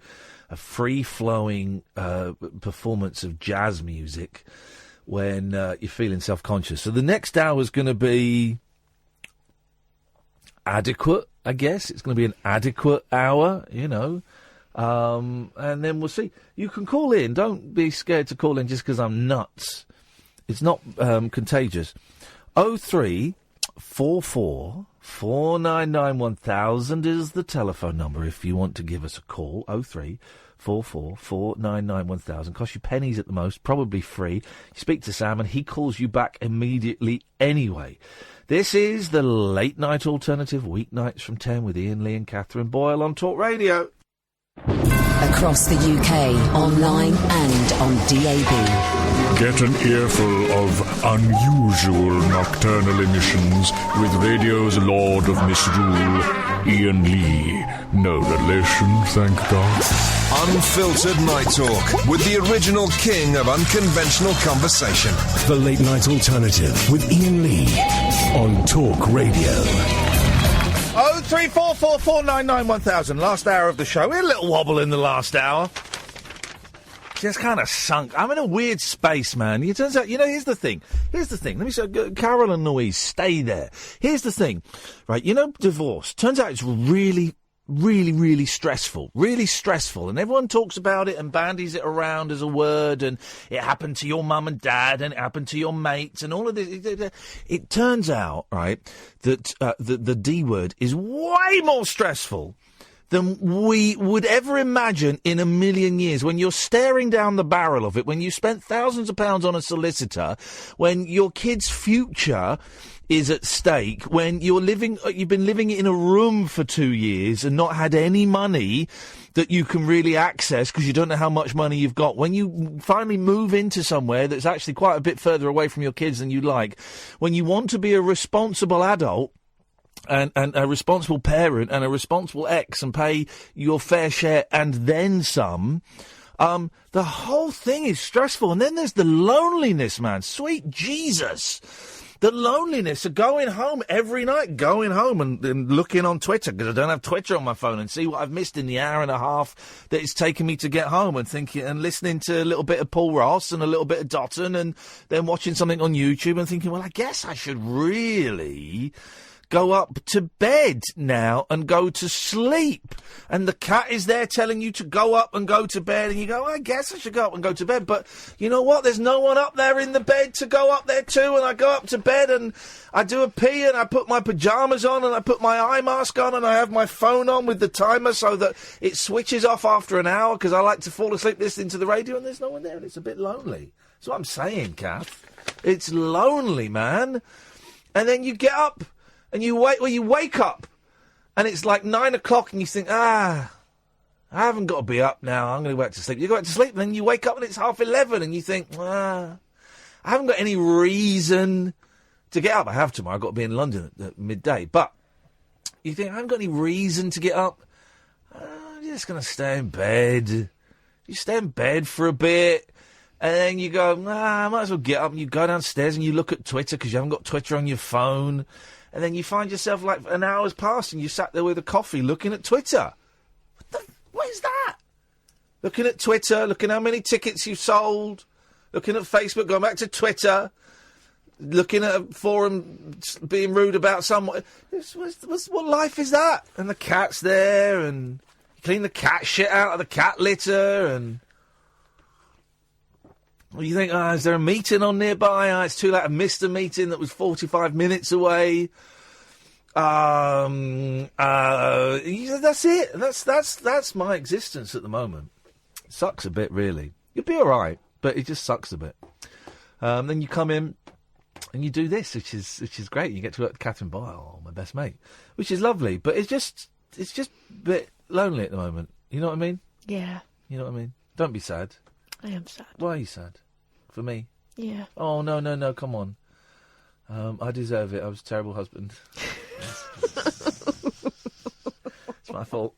a free-flowing performance of jazz music when you're feeling self-conscious. So the next hour is going to be adequate, I guess. It's going to be an adequate hour, and then we'll see. You can call in. Don't be scared to call in just because I'm nuts. It's not contagious. 0344 499 1000 is the telephone number if you want to give us a call. 0344 499 1000. Costs you pennies at the most, probably free. You speak to Sam and he calls you back immediately anyway. This is the Late Night Alternative, weeknights from 10 with Iain Lee and Catherine Boyle on Talk Radio. Across the UK, online and on DAB. Get an earful of unusual nocturnal emissions with radio's Lord of Misrule, Iain Lee. No relation, thank God. Unfiltered Night Talk with the original king of unconventional conversation. The Late Night Alternative with Iain Lee on Talk Radio. 0344 499 1000. Last hour of the show. We had a little wobble in the last hour. Just kind of sunk. I'm in a weird space, man. It turns out, here's the thing. Let me say, Carol and Louise, stay there. Here's the thing, right? Divorce. Turns out it's really, really, really stressful. Really stressful. And everyone talks about it and bandies it around as a word. And it happened to your mum and dad and it happened to your mates and all of this. It turns out, right, that the D word is way more stressful than we would ever imagine in a million years. When you're staring down the barrel of it, when you spent thousands of pounds on a solicitor, when your kid's future is at stake, when you've been living in a room for 2 years and not had any money that you can really access because you don't know how much money you've got, when you finally move into somewhere that's actually quite a bit further away from your kids than you like, when you want to be a responsible adult, and a responsible parent and a responsible ex and pay your fair share and then some, the whole thing is stressful. And then there's the loneliness, man. Sweet Jesus. The loneliness of going home every night, going home and looking on Twitter, because I don't have Twitter on my phone, and see what I've missed in the hour and a half that it's taken me to get home, and thinking and listening to a little bit of Paul Ross and a little bit of Dotton, and then watching something on YouTube and thinking, well, I guess I should really go up to bed now and go to sleep. And the cat is there telling you to go up and go to bed, and you go, I guess I should go up and go to bed. But you know what? There's no one up there in the bed to go up there too, and I go up to bed and I do a pee and I put my pyjamas on and I put my eye mask on and I have my phone on with the timer so that it switches off after an hour, because I like to fall asleep listening to the radio, and there's no one there, and it's a bit lonely. That's what I'm saying, Kath. It's lonely, man. And then you get up and you wake up, and it's like 9 o'clock, and you think, I haven't got to be up now. I'm going to go back to sleep. You go back to sleep, and then you wake up, and it's 11:30, and you think, I haven't got any reason to get up. I have tomorrow. I've got to be in London at midday. But you think, I haven't got any reason to get up. You're just going to stay in bed. You stay in bed for a bit, and then you go, I might as well get up, and you go downstairs, and you look at Twitter, because you haven't got Twitter on your phone. And then you find yourself like an hour's passed and you sat there with a coffee looking at Twitter. What is that? Looking at Twitter, looking how many tickets you've sold, looking at Facebook, going back to Twitter, looking at a forum being rude about someone. What life is that? And the cat's there, and you clean the cat shit out of the cat litter, and you think, is there a meeting on nearby? It's too late. I missed a meeting that was 45 minutes away. That's it. That's my existence at the moment. It sucks a bit, really. You'll be all right, but it just sucks a bit. Then you come in and you do this, which is great. You get to work with Catherine Boyle, my best mate, which is lovely. But it's just a bit lonely at the moment. You know what I mean? Yeah. You know what I mean? Don't be sad. I am sad. Why are you sad? For me? Yeah. Oh, no, come on. I deserve it. I was a terrible husband. It's my fault.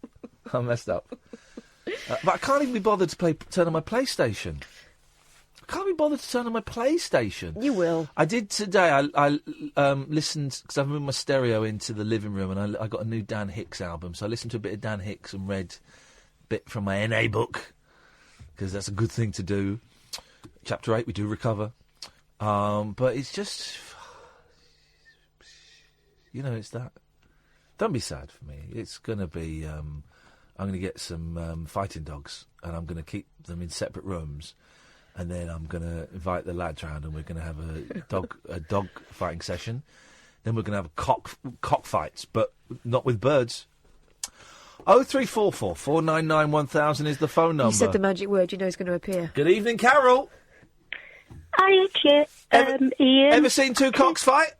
I messed up. But I can't even be bothered to turn on my PlayStation. I can't be bothered to turn on my PlayStation. You will. I did today. I listened, because I've moved my stereo into the living room, and I got a new Dan Hicks album. So I listened to a bit of Dan Hicks and read a bit from my NA book, because that's a good thing to do. Chapter 8, we do recover. But it's just, it's that. Don't be sad for me. It's going to be, I'm going to get some fighting dogs, and I'm going to keep them in separate rooms. And then I'm going to invite the lads round, and we're going to have a dog fighting session. Then we're going to have cock fights, but not with birds. 0344 499 1000 is the phone number. You said the magic word, you know it's going to appear. Good evening, Carol. Hiya, Kit. Ian. Ever seen two cocks fight?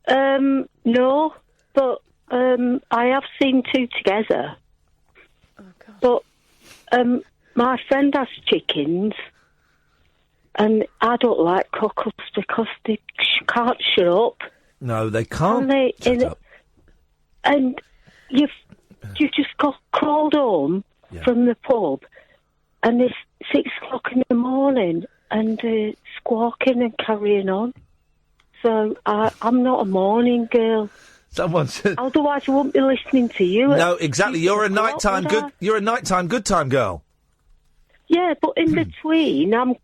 No, but I have seen two together. Oh, God. But my friend has chickens, and I don't like cockles because they can't shut up. No, they can't shut up. And you just got called home from the pub, and it's 6 o'clock in the morning, and they're squawking and carrying on. So I'm not a morning girl. Someone said, otherwise I wouldn't be listening to you. No, exactly. You're a nighttime good time girl. Yeah, but in between, I'm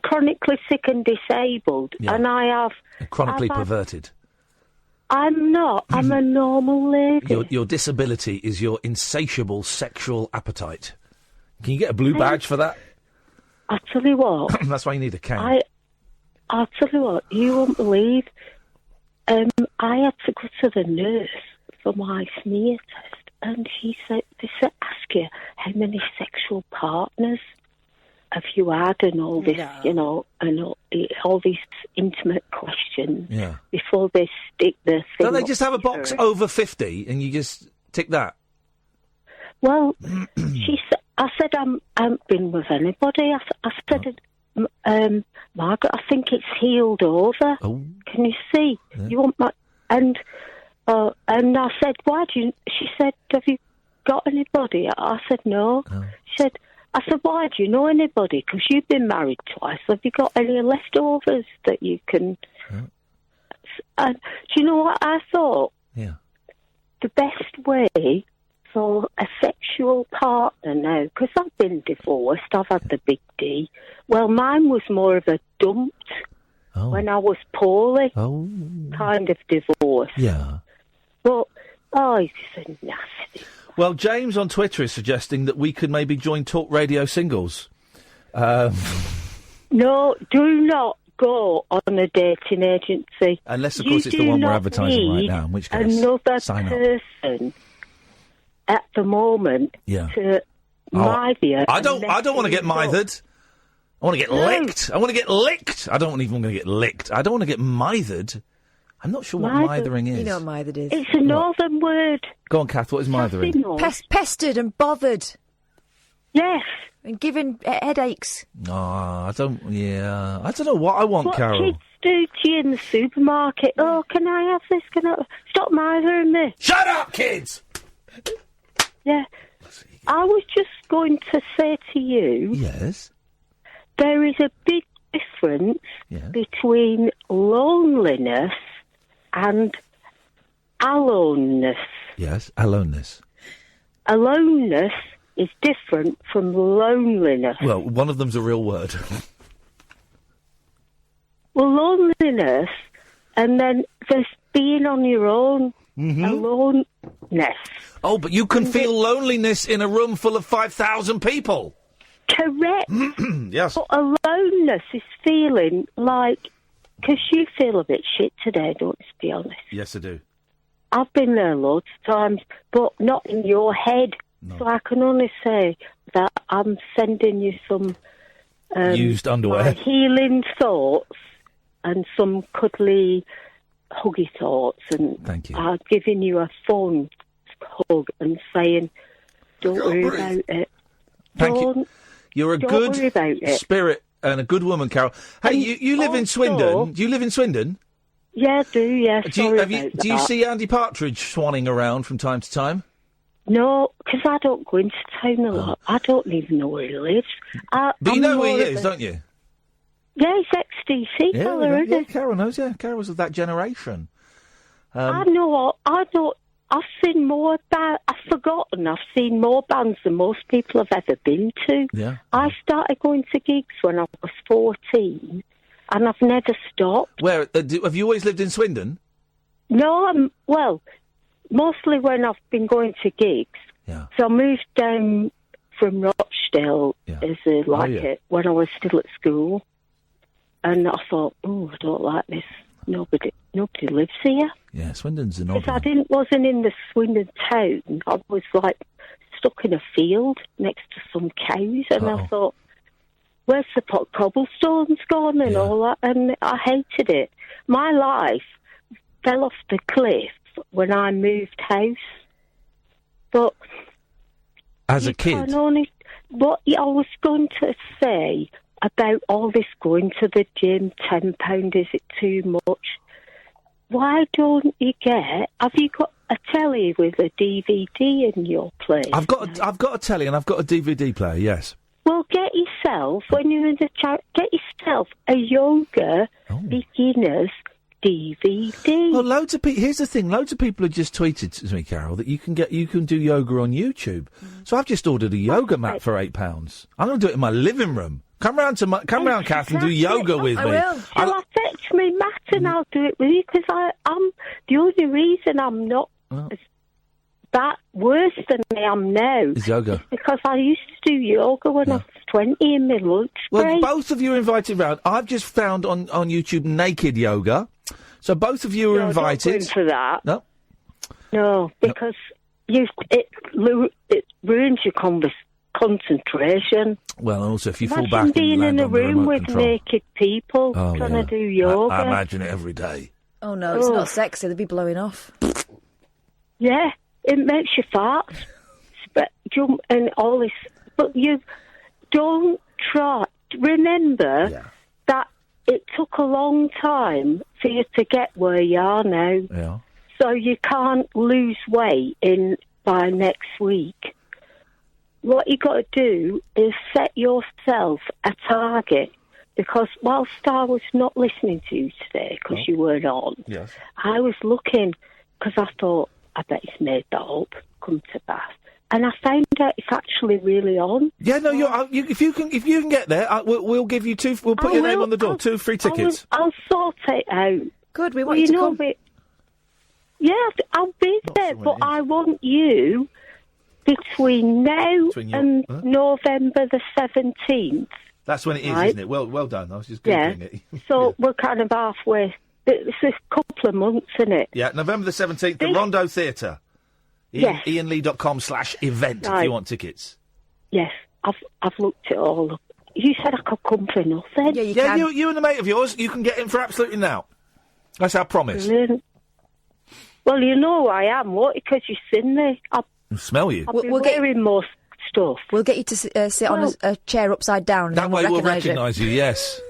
chronically sick and disabled, and I have chronically perverted. I'm not. I'm a normal lady. Your disability is your insatiable sexual appetite. Can you get a blue badge for that? I'll tell you what. That's why you need a can. I'll tell you what. You won't believe. I had to go to the nurse for my smear test, and they said, ask you how many sexual partners have you had, and all this, and all these intimate questions before they stick the thing. Don't they just have a box over 50 and you just tick that? Well, I said I haven't been with anybody. I said, Margaret, I think it's healed over. Oh. Can you see? Yeah. You want my and I said, why do you? She said, have you got anybody? I said no. Oh. She said. I said, why do you know anybody? Because you've been married twice. Have you got any leftovers that you can... And do you know what I thought? Yeah. The best way for a sexual partner now, because I've been divorced, I've had the big D. Well, mine was more of a dumped when I was poorly kind of divorce. Yeah. But, it's just a nasty. Well, James on Twitter is suggesting that we could maybe join Talk Radio Singles. No, do not go on a dating agency. Unless, of course, it's the one we're advertising right now, in which case, another sign up. person at the moment to mither you. I don't want to get mithered. I want to get licked. I want to get licked. I don't even want to get licked. I don't want to get mithered. I'm not sure what mithering is. You know what mithered is. It's a northern word. Go on, Kath, what is mithering? Pestered and bothered. Yes. And given headaches. Oh, I don't know what I want, what Carol. Kids do to you in the supermarket. Oh, can I have this? Can I... Stop mithering me. Shut up, kids! Yeah. I was just going to say to you... Yes? There is a big difference between loneliness and aloneness. Yes, aloneness. Aloneness is different from loneliness. Well, one of them's a real word. Well, loneliness, and then there's being on your own. Aloneness. Oh, but you can feel loneliness in a room full of 5,000 people. Correct. Yes. But aloneness is feeling like... Because you feel a bit shit today, don't you, to be honest? Yes, I do. I've been there loads of times, but not in your head. No. So I can only say that I'm sending you some... used underwear. My healing thoughts and some cuddly, huggy thoughts. And thank you. I'm giving you a phone hug and saying, don't worry about it. Thank you. You're a good spirit and a good woman, Carol. Hey, you live in Swindon. Do you live in Swindon? Yeah, I do, yeah. Do you see Andy Partridge swanning around from time to time? No, because I don't go into town a lot. I don't even know where he lives. But you know where he is, don't you? Yeah, he's ex-DC fella, isn't he? Carol knows, Carol's of that generation. I know what, I've seen more I've forgotten. I've seen more bands than most people have ever been to. Yeah. I started going to gigs when I was 14, and I've never stopped. Where have you always lived in Swindon? No, mostly when I've been going to gigs. Yeah. So I moved down from Rochdale when I was still at school, and I thought, I don't like this. Nobody lives here. Yeah, Swindon's an odd Because I wasn't in the Swindon town. I was stuck in a field next to some cows, and I thought, where's the cobblestones gone and all that? And I hated it. My life fell off the cliff when I moved house. But as a kid, what I was going to say about all this going to the gym, £10, is it too much? Why don't you have you got a telly with a DVD in your place? I've got a telly and I've got a DVD player, yes. Well, get yourself, when you're in the get yourself a yoga beginners DVD. Well, loads of people. Here's the thing: loads of people have just tweeted to me, Carol, that you can do yoga on YouTube. So I've just ordered a yoga mat for £8. I'm going to do it in my living room. Come round, Kath, and do yoga with me. I will. Shall I fetch me mat and I'll do it with you? Because I'm the only reason I'm not that worse than I am now is yoga. Is because I used to do yoga when I was 20 in my lunch break. Well, both of you are invited round. I've just found on YouTube naked yoga. So both of you are invited. Don't go into that. No. No, because it ruins your concentration. Well, also if you Imagine fall back and being land in a on the room remote with control. naked people trying to do yoga. I imagine it every day. Oh no, it's not sexy. They'd be blowing off. Yeah, it makes you fart, jump, and all this. But you don't try. Remember that it took a long time for you to get where you are now. Yeah. So you can't lose weight by next week. What you got to do is set yourself a target. because whilst I was not listening to you today, because you weren't on, Yes. I was looking, because I thought, I bet he's made that up, come to Bath. And I found out it's actually really on. Yeah, no, if you can get there, we'll give you two. We'll put your name on the door. 2 free tickets. I'll sort it out. Good, we want you to come. Yeah, I'll be there, but I want you between now and November the 17th. That's when it is, right? isn't it? Well done. I was just Googling it. So we're kind of halfway. It's a couple of months, isn't it? Yeah, November the 17th, the Rondo Theatre. Yes. IanLee.com/event if you want tickets. Yes, I've looked it all up. You said I could come for nothing. Yeah, you can. You and a mate of yours, you can get in for absolutely now. That's our promise. Brilliant. Well, you know who I am, what? Because you've seen me. I smell you. I'll be wearing more stuff. We'll get you to sit on a chair upside down. That and way we'll recognise you, yes.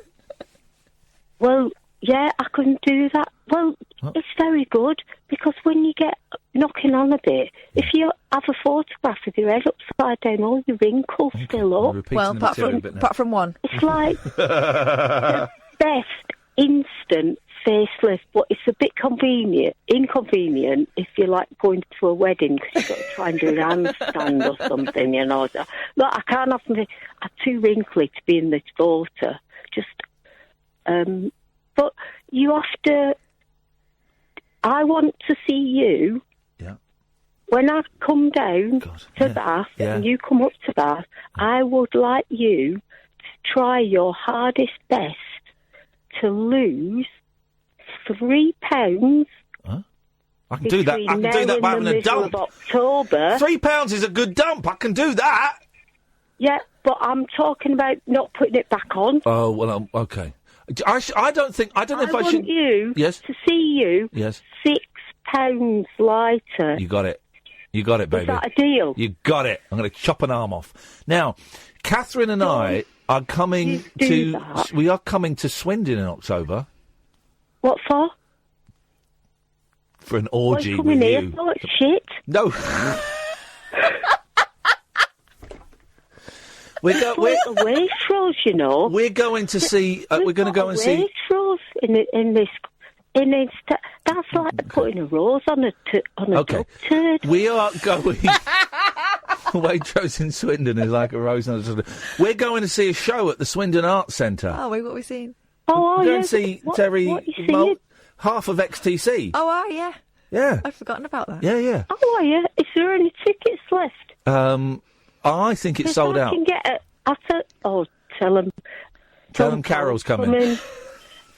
Well, yeah, I couldn't do that. Well, it's very good, because when you get knocking on a bit, if you have a photograph with your head upside down, all your wrinkles still up. Well, apart from one. It's like the best instant facelift, but it's a bit inconvenient if you're like going to a wedding, because you've got to try and do a handstand or something, you know. Look, I can't have them. I'm too wrinkly to be in this photo. But you have to. I want to see you. Yeah. When I come down to Bath and you come up to Bath, I would like you to try your hardest best to lose £3. I can do that. I can do that by having a dump. October. £3 is a good dump. I can do that. Yeah, but I'm talking about not putting it back on. Oh well, okay. I don't know if I should. I want you to see you. Yes. £6 lighter. You got it. You got it, baby. Is that a deal? You got it. I'm going to chop an arm off. Now, Catherine and I are coming to. We are coming to Swindon in October. What for? For an orgy with coming you. Here? Oh, it's shit. No. We're Waitrose, you know. We're going to see. We're going to go and see. Waitrose in this. That's like putting a rose on a duck turd. We are going. Waitrose in Swindon is like a rose on a turd. We're going to see a show at the Swindon Arts Centre. Oh, wait, what are we seeing? Oh, we're going to see Terry. Half of XTC. Oh, are you? Yeah. I've forgotten about that. Yeah. Oh, are you? Is there any tickets left? I think it's sold out. Can get tell them. Tell them Carol's coming.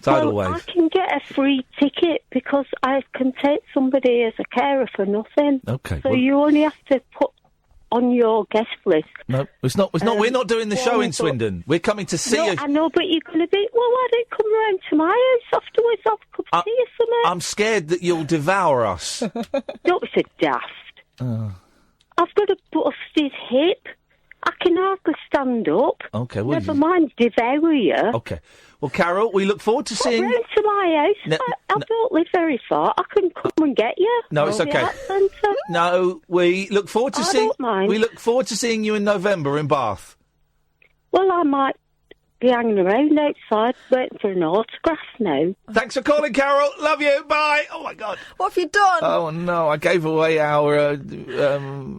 Tidal Wave. I can get a free ticket because I can take somebody as a carer for nothing. Okay. So you only have to put on your guest list. No, it's not. We're not doing the show in Swindon. We're coming to see you. I know, but you're going to be. Well, why don't you come round to my house afterwards? I'll come see you something. I'm scared that you'll devour us. Don't be so daft. I've got a busted hip. I can hardly stand up. Okay, well, never mind devour you. Okay. Well, Carol, we look forward to seeing. Round to my house. I don't live very far. I can come and get you. No, it's okay. No, we look forward to seeing. Don't mind. We look forward to seeing you in November in Bath. Well, I might be hanging around outside waiting for an autograph now. Thanks for calling, Carol. Love you. Bye. Oh my God. What have you done? Oh no, I gave away our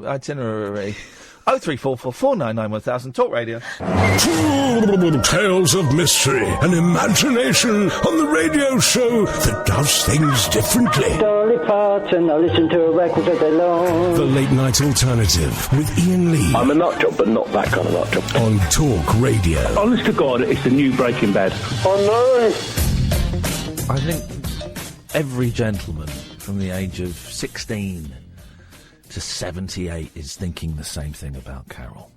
itinerary. 0344 499 1000 Talk Radio. Tales of mystery and imagination on the radio show that does things differently. Dolly Parton, I listen to a record all day long. The Late Night Alternative with Iain Lee. I'm a nut job, but not that kind of nut job. On Talk Radio. Honest to God, it's the new Breaking Bad. Oh I think every gentleman from the age of 16 to 78 is thinking the same thing about Carol.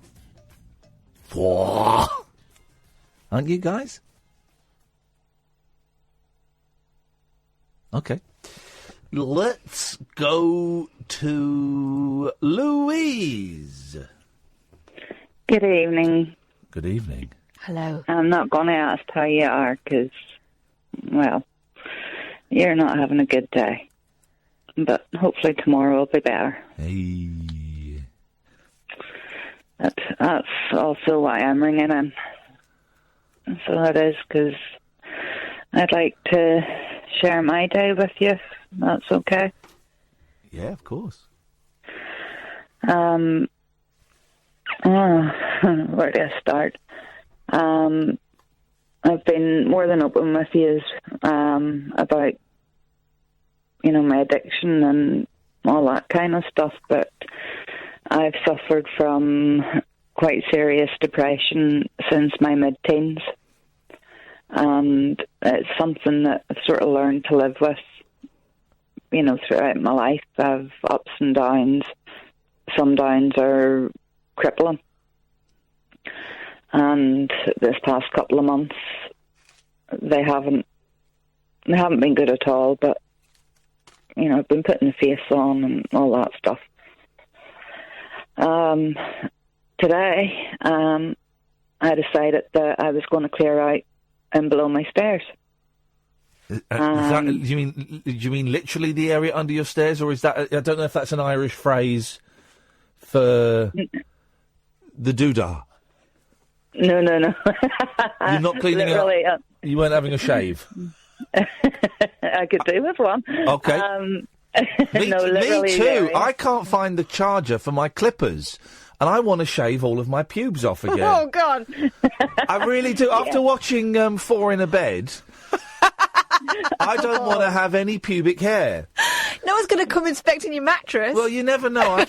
Whoa. Aren't you guys? Okay. Let's go to Louise. Good evening. Good evening. Hello. I'm not going to ask how you are because, well, you're not having a good day. But hopefully tomorrow will be better. Hey. That's also why I'm ringing in. So it is, because I'd like to share my day with you, if that's okay. Yeah, of course. Where do I start? I've been more than open with you about, my addiction and all that kind of stuff, but I've suffered from quite serious depression since my mid-teens, and it's something that I've sort of learned to live with, throughout my life. I've ups and downs. Some downs are crippling. And this past couple of months, they haven't been good at all, but, I've been putting the face on and all that stuff. Today, I decided that I was going to clear out and below my stairs. Do you mean literally the area under your stairs, or is that? I don't know if that's an Irish phrase for the doodah. No. You're not cleaning up. You weren't having a shave. I could do with one. Okay. Me too. Area. I can't find the charger for my clippers, and I want to shave all of my pubes off again. Oh, God. I really do. After watching Four in a Bed, I don't want to have any pubic hair. No one's going to come inspecting your mattress. Well, you never know.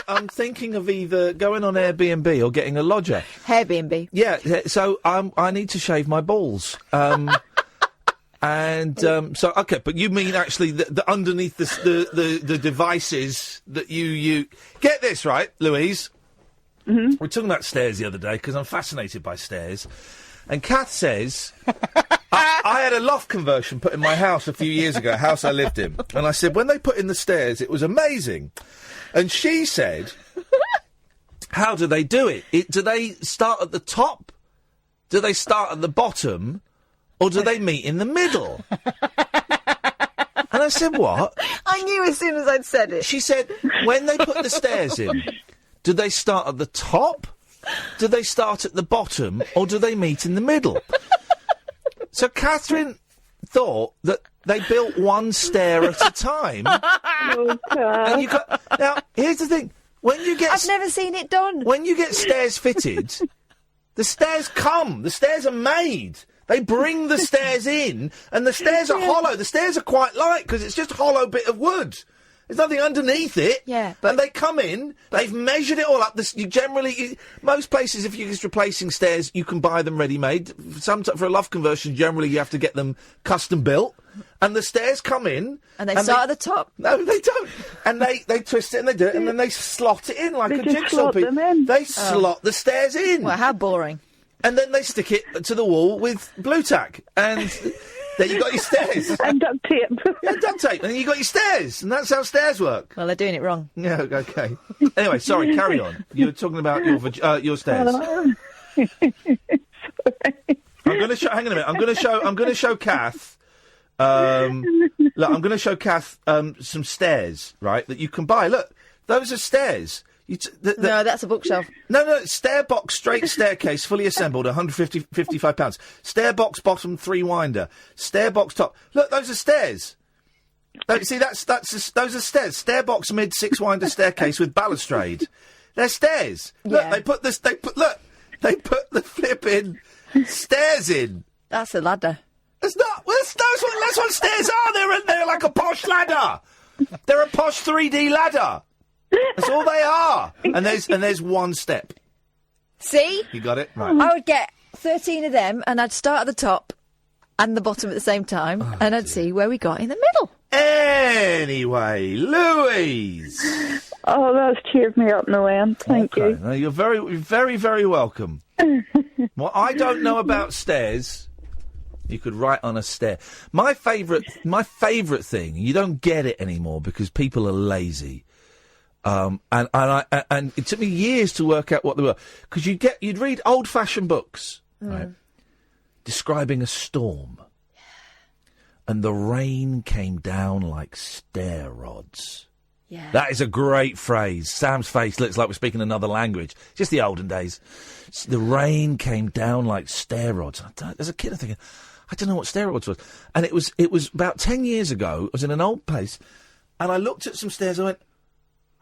I'm thinking of either going on Airbnb or getting a lodger. Airbnb. Yeah, so I need to shave my balls. So okay, but you mean actually the underneath the devices that you get this right, Louise? Mm-hmm. We're talking about stairs the other day because I'm fascinated by stairs, and Kath says I had a loft conversion put in my house a few years ago, a house I lived in, and I said when they put in the stairs it was amazing, and she said, how do they do it? Do they start at the top? Do they start at the bottom? Or do they meet in the middle? And I said, what? I knew as soon as I'd said it. She said, when they put the stairs in, do they start at the top? Do they start at the bottom? Or do they meet in the middle? So Catherine thought that they built one stair at a time. And now, here's the thing. I've never seen it done. When you get stairs fitted, the stairs come. The stairs are made. They bring the stairs in, and the stairs are hollow. The stairs are quite light because it's just a hollow bit of wood. There's nothing underneath it. Yeah, and they come in. They've measured it all up. Most places, if you're just replacing stairs, you can buy them ready-made. For a loft conversion, generally you have to get them custom built. And the stairs come in, and they start at the top. No, they don't. And they twist it and they do it, and then they slot it in like a jigsaw piece. They slot the stairs in. Well, how boring. And then they stick it to the wall with blue tack. And then you got your stairs. And duct tape. Yeah, duct tape. And then you got your stairs. And that's how stairs work. Well, they're doing it wrong. Yeah, okay. Anyway, sorry, carry on. You were talking about your stairs. I'm going to show... Hang on a minute. I'm going to show Kath... look, I'm going to show Kath some stairs, right, that you can buy. Look, those are stairs. No, that's a bookshelf. No, stair box, straight staircase, fully assembled, £155. Stair box bottom, 3-winder. Stair box top. Look, those are stairs. See, those are stairs. Stair box mid, 6-winder staircase with balustrade. They're stairs. Look, Yeah. they put the flipping stairs in. That's a ladder. It's not. Well, that's what stairs are. They're like a posh ladder. They're a posh 3D ladder. That's all they are. And there's one step. See? You got it? Right. I would get 13 of them, and I'd start at the top and the bottom at the same time, and I'd see where we got in the middle. Anyway, Louise. Oh, that's cheered me up, Noanne. Thank you. No, you're very, very, very welcome. What I don't know about stairs... You could write on a stair. My favourite thing. You don't get it anymore because people are lazy. And it took me years to work out what they were, because you'd read old-fashioned books, right, describing a storm, and the rain came down like stair rods. Yeah. That is a great phrase. Sam's face looks like we're speaking another language. Just the olden days. The rain came down like stair rods. As a kid, I'm thinking, I don't know what stair rods was. And it was about 10 years ago. I was in an old place, and I looked at some stairs and I went,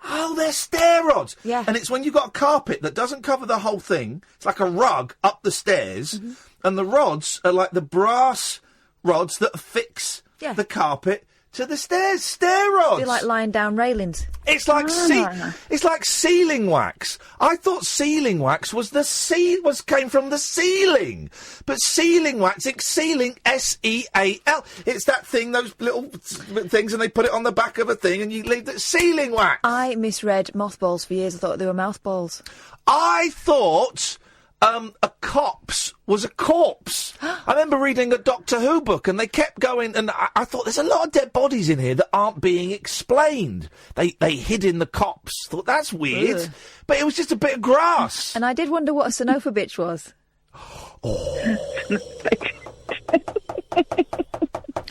oh, they're stair rods. Yeah. And it's when you've got a carpet that doesn't cover the whole thing. It's like a rug up the stairs. Mm-hmm. And the rods are like the brass rods that affix Yeah. the carpet to the stairs. Stair rods. They're like lying down railings. It's like it's like sealing wax. I thought sealing wax was came from the ceiling, but sealing wax, it's sealing, S-E-A-L. It's that thing, those little things, and they put it on the back of a thing, and you leave the sealing wax. I misread mothballs for years. I thought they were mouthballs. I thought a copse was a corpse. I remember reading a Doctor Who book, and they kept going, and I thought there's a lot of dead bodies in here that aren't being explained. They hid in the copse. Thought that's weird, Ugh. but it was just a bit of grass. And I did wonder what a Sonofa bitch was.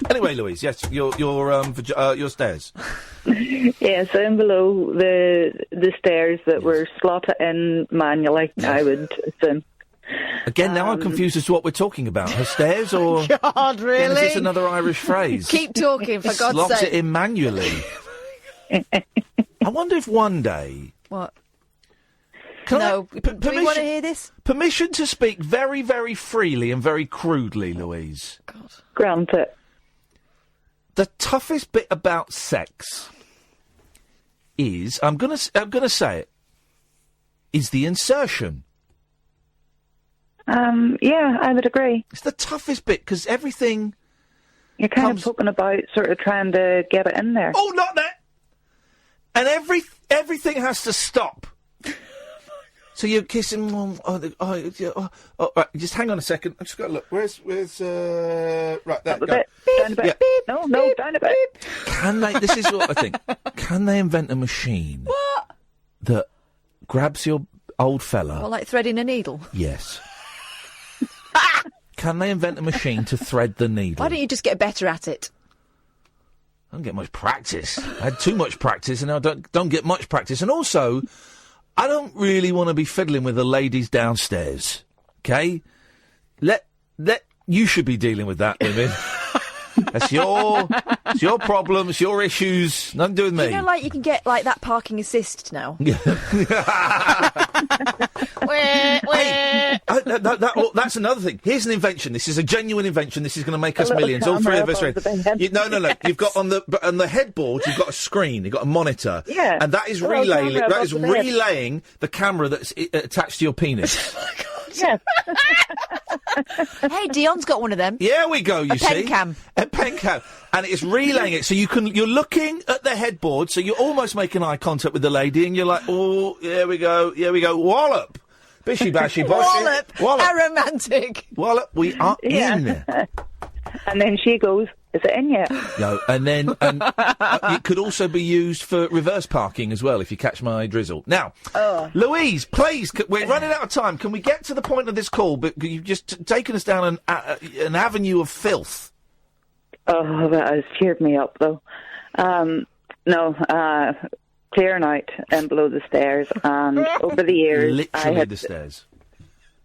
Anyway, Louise, yes, your stairs. Yes, down below the stairs that were slotted in manually, I would assume. Again, now I'm confused as to what we're talking about. Her stairs, or God, really? Is this another Irish phrase? Keep talking, for God's sake. Slots it in manually. I wonder if one day. What? Do we want to hear this? Permission to speak very, very freely and very crudely, Louise. God. Grant it. The toughest bit about sex is, I'm gonna say it, is the insertion. Yeah, I would agree. It's the toughest bit, because everything... You're kind of talking about sort of trying to get it in there. Oh, not that! And everything has to stop. So you're kissing... right, just hang on a second. I've just got to look. Where's right, there, Up a go. bit, down a bit. Yeah. Beep, no, down a bit. Can they... This is what I think. Can they invent a machine that grabs your old fella... Well, like threading a needle? Yes. Can they invent a machine to thread the needle? Why don't you just get better at it? I don't get much practice. I had too much practice, and I don't get much practice. And also, I don't really want to be fiddling with the ladies downstairs. Okay? You should be dealing with that, women. It's your problem, it's your issues, nothing to do with me. You know, like, you can get, like, that parking assist now. That's another thing. Here's an invention. This is a genuine invention. This is going to make us millions. All three of us. No. You've got on the headboard. You've got a screen. You've got a monitor. Yeah. And that is relaying the camera that's attached to your penis. Yeah. Hey, Dion's got one of them. Yeah, we go, you see. Pen cam. A pen cam. And it's relaying it. So you're looking at the headboard, so you're almost making eye contact with the lady, and you're like, oh, here we go. Wallop. Bishy bashy boshy. Wallop. How romantic. Wallop, we are in. And then she goes, is it in yet? No, and it could also be used for reverse parking as well, if you catch my drizzle. Now, Louise, please, we're running out of time. Can we get to the point of this call? But you've just taken us down an avenue of filth. Oh, that has cheered me up, though. Clear night and below the stairs, and over the years... Literally the stairs.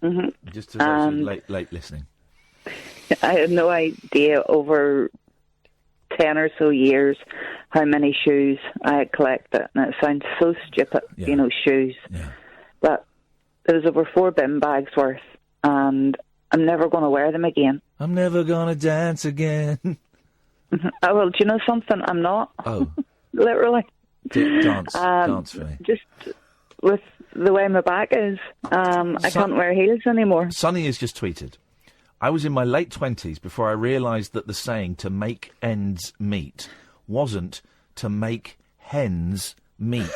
Mm-hmm. Just to those late listening. I had no idea over 10 or so years how many shoes I had collected. And it sounds so stupid, shoes. Yeah. But there was over 4 bin bags worth, and I'm never going to wear them again. I'm never going to dance again. Well, do you know something? I'm not. Oh. Literally. Dance for me. Just with the way my back is, I can't wear heels anymore. Sonny has just tweeted, I was in my late 20s before I realised that the saying to make ends meet wasn't to make hens meet.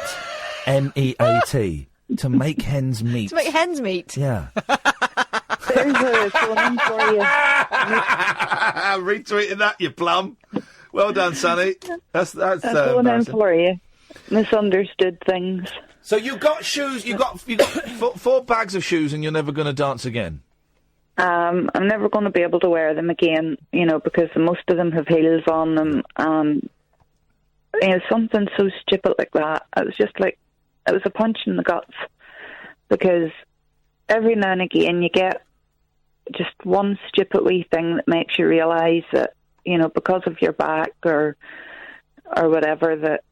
M-E-A-T. To make hens meet. To make hens meet? Yeah. There's a phone for you. Retweeting that, you plum. Well done, Sonny. That's phone in for you. Misunderstood things. So you got shoes, you got 4 bags of shoes, and you're never going to dance again? I'm never going to be able to wear them again, because most of them have heels on them. something so stupid like that. It was just like, it was a punch in the guts, because every now and again you get just one stupid wee thing that makes you realise that, because of your back or whatever, that,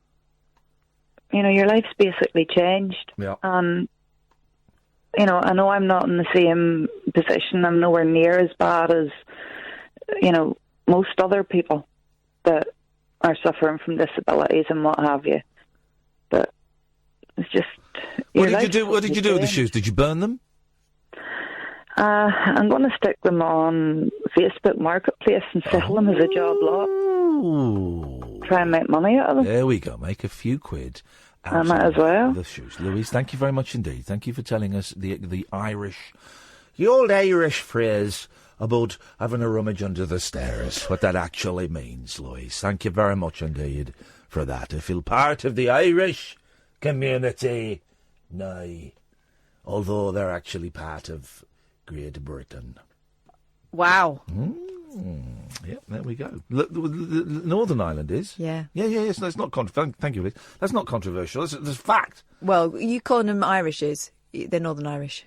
your life's basically changed. Yeah. And, I know I'm not in the same position. I'm nowhere near as bad as, most other people that are suffering from disabilities and what have you. But it's just... What did you do with the shoes? Did you burn them? I'm going to stick them on Facebook Marketplace and sell them as a job lot. Ooh. Try and make money out of them. There we go. Make a few quid. I might as well. The shoes. Louise, thank you very much indeed. Thank you for telling us the old Irish phrase about having a rummage under the stairs, what that actually means, Louise. Thank you very much indeed for that. I feel part of the Irish community. Nay, although they're actually part of Great Britain. Wow. Yeah, there we go. The Northern Ireland is. Yeah. Yeah. So that's not thank you, Liz. That's not controversial. That's fact. Well, you calling them Irishes? They're Northern Irish.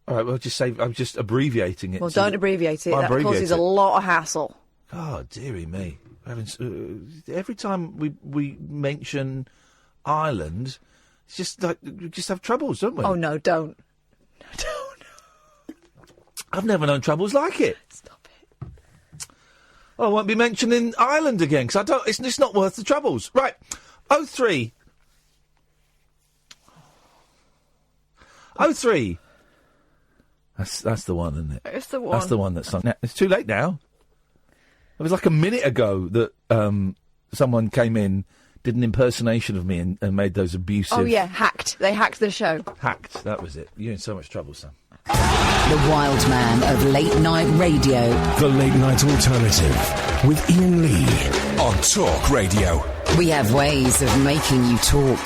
All right. Well, I'm just abbreviating it. Well, don't abbreviate it. That causes a lot of hassle. Oh, dearie me! Every time we mention Ireland, it's just like we just have troubles, don't we? Oh no, don't. I've never known troubles like it. Stop it. Well, I won't be mentioning Ireland again, because it's not worth the troubles. Right. 03. That's the one, isn't it? It's the one. That's the one that's... It's too late now. It was like a minute ago that someone came in, did an impersonation of me and made those abusive... Oh, yeah, hacked. They hacked the show. Hacked, that was it. You're in so much trouble, Sam. The wild man of late night radio. The Late Night Alternative with Iain Lee on Talk Radio. We have ways of making you talk.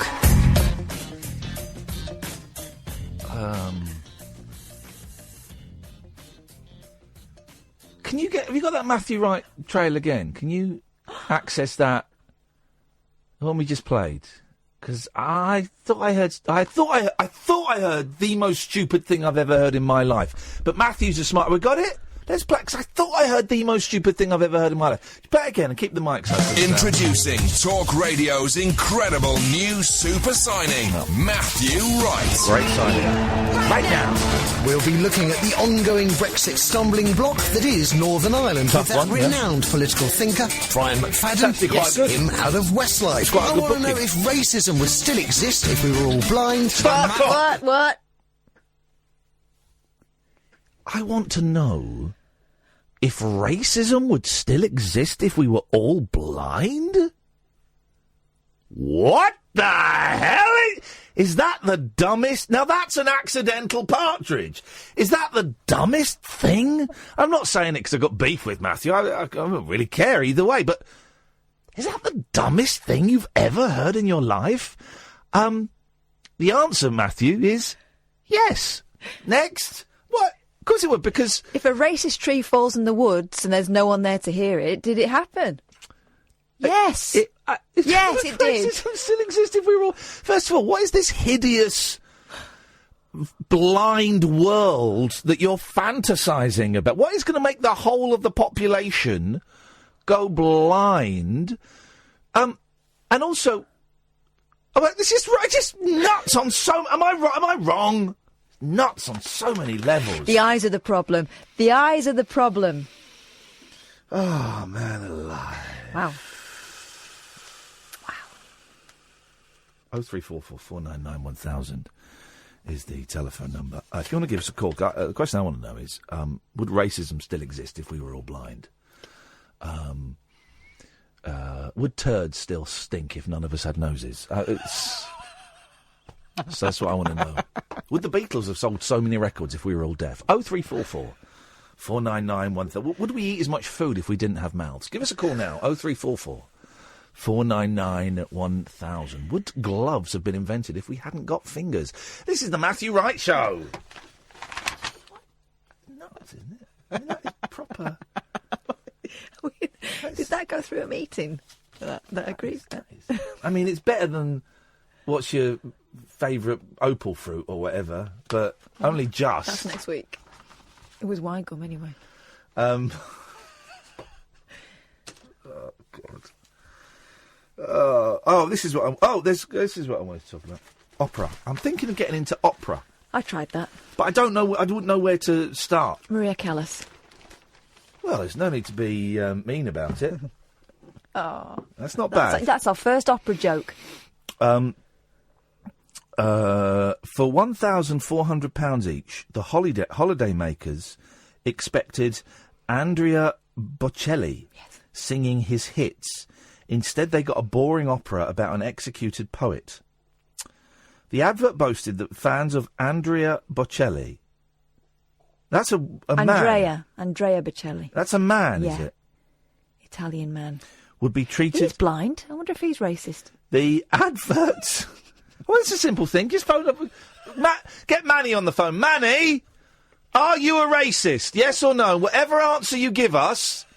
Have you got that Matthew Wright trail again? Can you access that? The one we just played? Because I thought I heard the most stupid thing I've ever heard in my life. But Matthew's a smart... We got it? Let's play, because I thought I heard the most stupid thing I've ever heard in my life. Play it again and keep the mics open. Introducing Talk Radio's incredible new super signing, Matthew Wright. Great signing. Right now. We'll be looking at the ongoing Brexit stumbling block that is Northern Ireland with that renowned political thinker, Brian McFadden. Yes, him out of Westlife. I want to know if racism would still exist if we were all blind. What? I want to know if racism would still exist if we were all blind? What the hell is that the dumbest... Now, that's an accidental partridge. Is that the dumbest thing? I'm not saying it because I've got beef with Matthew. I don't really care either way, but is that the dumbest thing you've ever heard in your life? The answer, Matthew, is yes. Next. What? Of course it would, because... If a racist tree falls in the woods and there's no one there to hear it, did it happen? Yes. Yes, it did. Racism still exist if we were all... First of all, what is this hideous, blind world that you're fantasising about? What is going to make the whole of the population go blind? And also... this is just nuts on so... Am I wrong? Nuts on so many levels. The eyes are the problem. The eyes are the problem. Oh, man alive. Wow. 0344 499 1000 is the telephone number. If you want to give us a call, the question I want to know is, would racism still exist if we were all blind? Would turds still stink if none of us had noses? So that's what I want to know. Would the Beatles have sold so many records if we were all deaf? 0344 499 1000. Would we eat as much food if we didn't have mouths? Give us a call now. 0344 499 1000. Would gloves have been invented if we hadn't got fingers? This is the Matthew Wright Show. Nuts, isn't it? I mean, that is proper. Did that go through a meeting? That agrees. I mean, it's better than what's your favourite opal fruit or whatever, but only just. That's next week. It was wine gum anyway. Oh God. This is what this is what I wanted to talk about. Opera. I'm thinking of getting into opera. I tried that. But I don't know. I wouldn't know where to start. Maria Callas. Well, there's no need to be mean about it. Oh, that's not bad. That's our first opera joke. For £1,400 each, the holiday makers expected Andrea Bocelli singing his hits. Instead, they got a boring opera about an executed poet. The advert boasted that fans of Andrea Bocelli... That's a man. Andrea Bocelli. That's a man, is it? Italian man. Would be treated... He's blind. I wonder if he's racist. The advert... Well, it's a simple thing. Just phone up... Get Manny on the phone. Manny, are you a racist? Yes or no? Whatever answer you give us...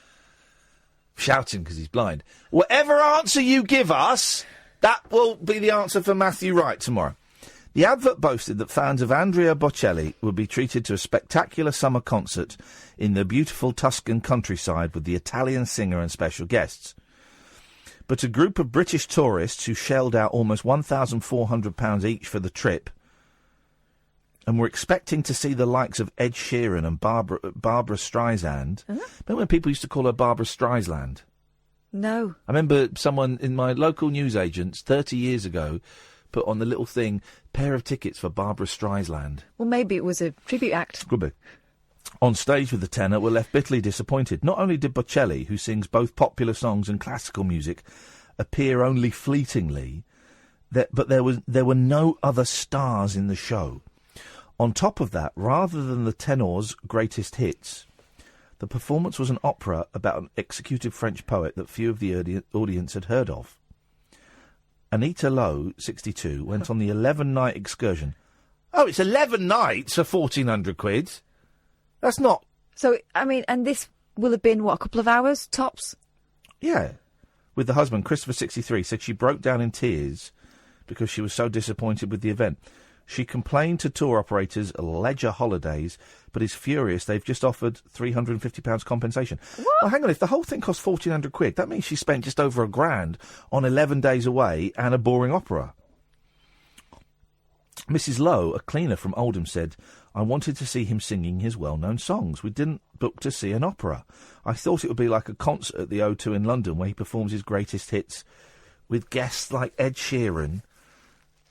Shouting because he's blind. Whatever answer you give us, that will be the answer for Matthew Wright tomorrow. The advert boasted that fans of Andrea Bocelli would be treated to a spectacular summer concert in the beautiful Tuscan countryside with the Italian singer and special guests. But a group of British tourists who shelled out almost £1,400 each for the trip and were expecting to see the likes of Ed Sheeran and Barbara Streisand. Remember when people used to call her Barbara Streisand? No. I remember someone in my local newsagents 30 years ago put on the little thing, pair of tickets for Barbara Streisand. Well, maybe it was a tribute act. Could be. On stage with the tenor were left bitterly disappointed. Not only did Bocelli, who sings both popular songs and classical music, appear only fleetingly, but there were no other stars in the show. On top of that, rather than the tenor's greatest hits, the performance was an opera about an executed French poet that few of the audience had heard of. Anita Lowe, 62, went on the 11-night excursion. Oh, it's 11 nights for £1,400? That's not... So, I mean, and this will have been, what, a couple of hours, tops? Yeah. With the husband, Christopher, 63, said she broke down in tears because she was so disappointed with the event. She complained to tour operators Ledger Holidays, but is furious they've just offered £350 compensation. What? Well, hang on, if the whole thing cost £1,400, that means she spent just over £1,000 on 11 days away and a boring opera. Mrs. Lowe, a cleaner from Oldham, said, I wanted to see him singing his well-known songs. We didn't book to see an opera. I thought it would be like a concert at the O2 in London where he performs his greatest hits with guests like Ed Sheeran.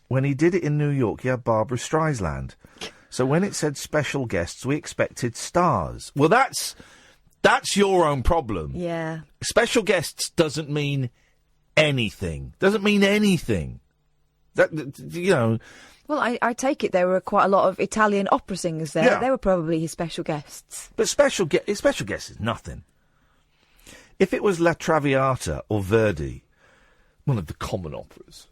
When he did it in New York, he had Barbara Streisand. So when it said special guests, we expected stars. Well, that's your own problem. Yeah. Special guests doesn't mean anything. Doesn't mean anything. That, you know... Well, I take it there were quite a lot of Italian opera singers there. Yeah. They were probably his special guests. But special guests is nothing. If it was La Traviata or Verdi, one of the common operas,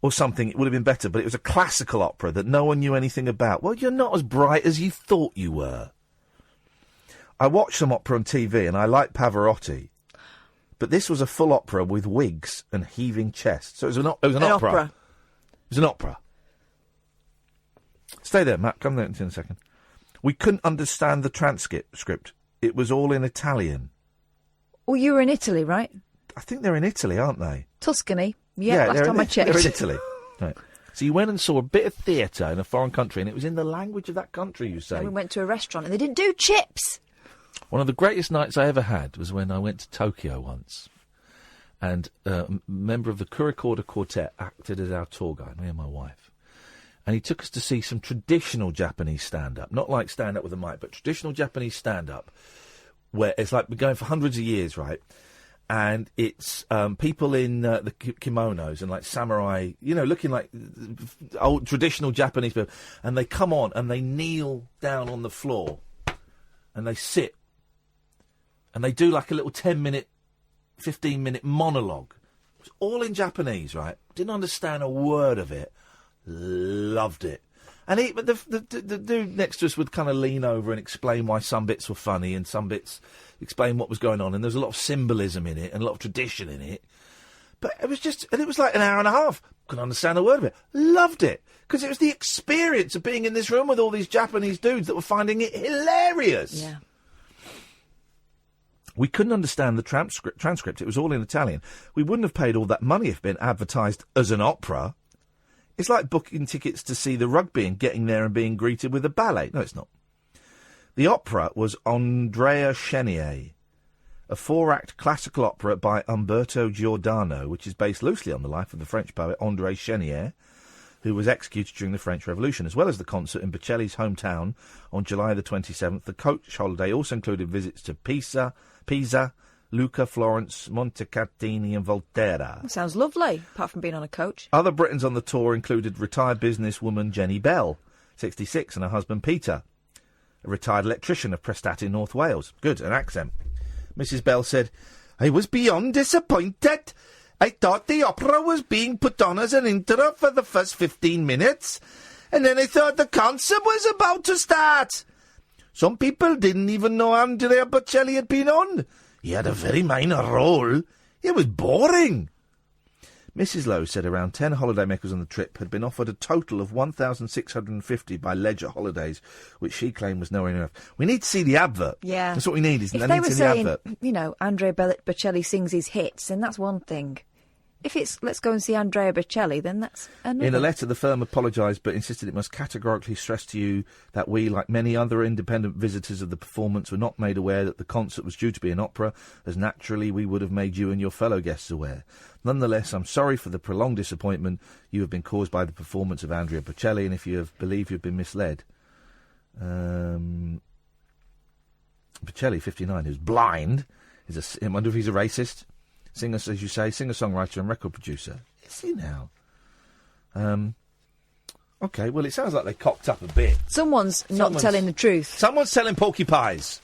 or something, it would have been better, but it was a classical opera that no one knew anything about. Well, you're not as bright as you thought you were. I watched some opera on TV, and I like Pavarotti, but this was a full opera with wigs and heaving chests. So it was an opera. It was an opera. Stay there, Matt. Come there in a second. We couldn't understand the transcript. It was all in Italian. Well, you were in Italy, right? I think they're in Italy, aren't they? Tuscany. Yeah, last time I checked. They're in Italy. Right. So you went and saw a bit of theatre in a foreign country, and it was in the language of that country, you say? And we went to a restaurant, and they didn't do chips. One of the greatest nights I ever had was when I went to Tokyo once, and a member of the Kurikorda Quartet acted as our tour guide, me and my wife. And he took us to see some traditional Japanese stand-up. Not like stand-up with a mic, but traditional Japanese stand-up, where it's like been going for hundreds of years, right? And it's people in the kimonos and like samurai, you know, looking like old traditional Japanese people. And they come on and they kneel down on the floor and they sit. And they do like a little 10-minute, 15-minute monologue. It's all in Japanese, right? Didn't understand a word of it. Loved it. And but the dude next to us would kind of lean over and explain why some bits were funny and some bits explain what was going on. And there was a lot of symbolism in it and a lot of tradition in it. But it was like an hour and a half. Couldn't understand a word of it. Loved it. Because it was the experience of being in this room with all these Japanese dudes that were finding it hilarious. Yeah. We couldn't understand the transcript. It was all in Italian. We wouldn't have paid all that money if it had been advertised as an opera. It's like booking tickets to see the rugby and getting there and being greeted with a ballet. No, it's not. The opera was Andrea Chenier, a 4-act classical opera by Umberto Giordano, which is based loosely on the life of the French poet André Chenier, who was executed during the French Revolution. As well as the concert in Bocelli's hometown on July the 27th, the coach holiday also included visits to Pisa, Lucca, Florence, Montecatini and Volterra. That sounds lovely, apart from being on a coach. Other Britons on the tour included retired businesswoman Jenny Bell, 66, and her husband Peter, a retired electrician of Prestat in North Wales. Good, an accent. Mrs. Bell said, "I was beyond disappointed. I thought the opera was being put on as an intro for the first 15 minutes, and then I thought the concert was about to start. Some people didn't even know Andrea Bocelli had been on. He had a very minor role. It was boring." Mrs. Lowe said around 10 holidaymakers on the trip had been offered a total of 1,650 by Leisure Holidays, which she claimed was nowhere near enough. We need to see the advert. Yeah. That's what we need, If I they need were to see saying, the advert. you know, Andrea Bocelli sings his hits, then that's one thing. If it's, let's go and see Andrea Bocelli, then that's another. In a letter, the firm apologised but insisted it must categorically stress to you that we, like many other independent visitors of the performance, were not made aware that the concert was due to be an opera, as naturally we would have made you and your fellow guests aware. Nonetheless, I'm sorry for the prolonged disappointment you have been caused by the performance of Andrea Bocelli, and if you believe you've been misled. Bocelli, 59, who's blind, I wonder if he's a racist. Singer, as you say, singer-songwriter and record producer. Is he now? OK, well, it sounds like they cocked up a bit. Someone's not telling the truth. Someone's telling porky pies.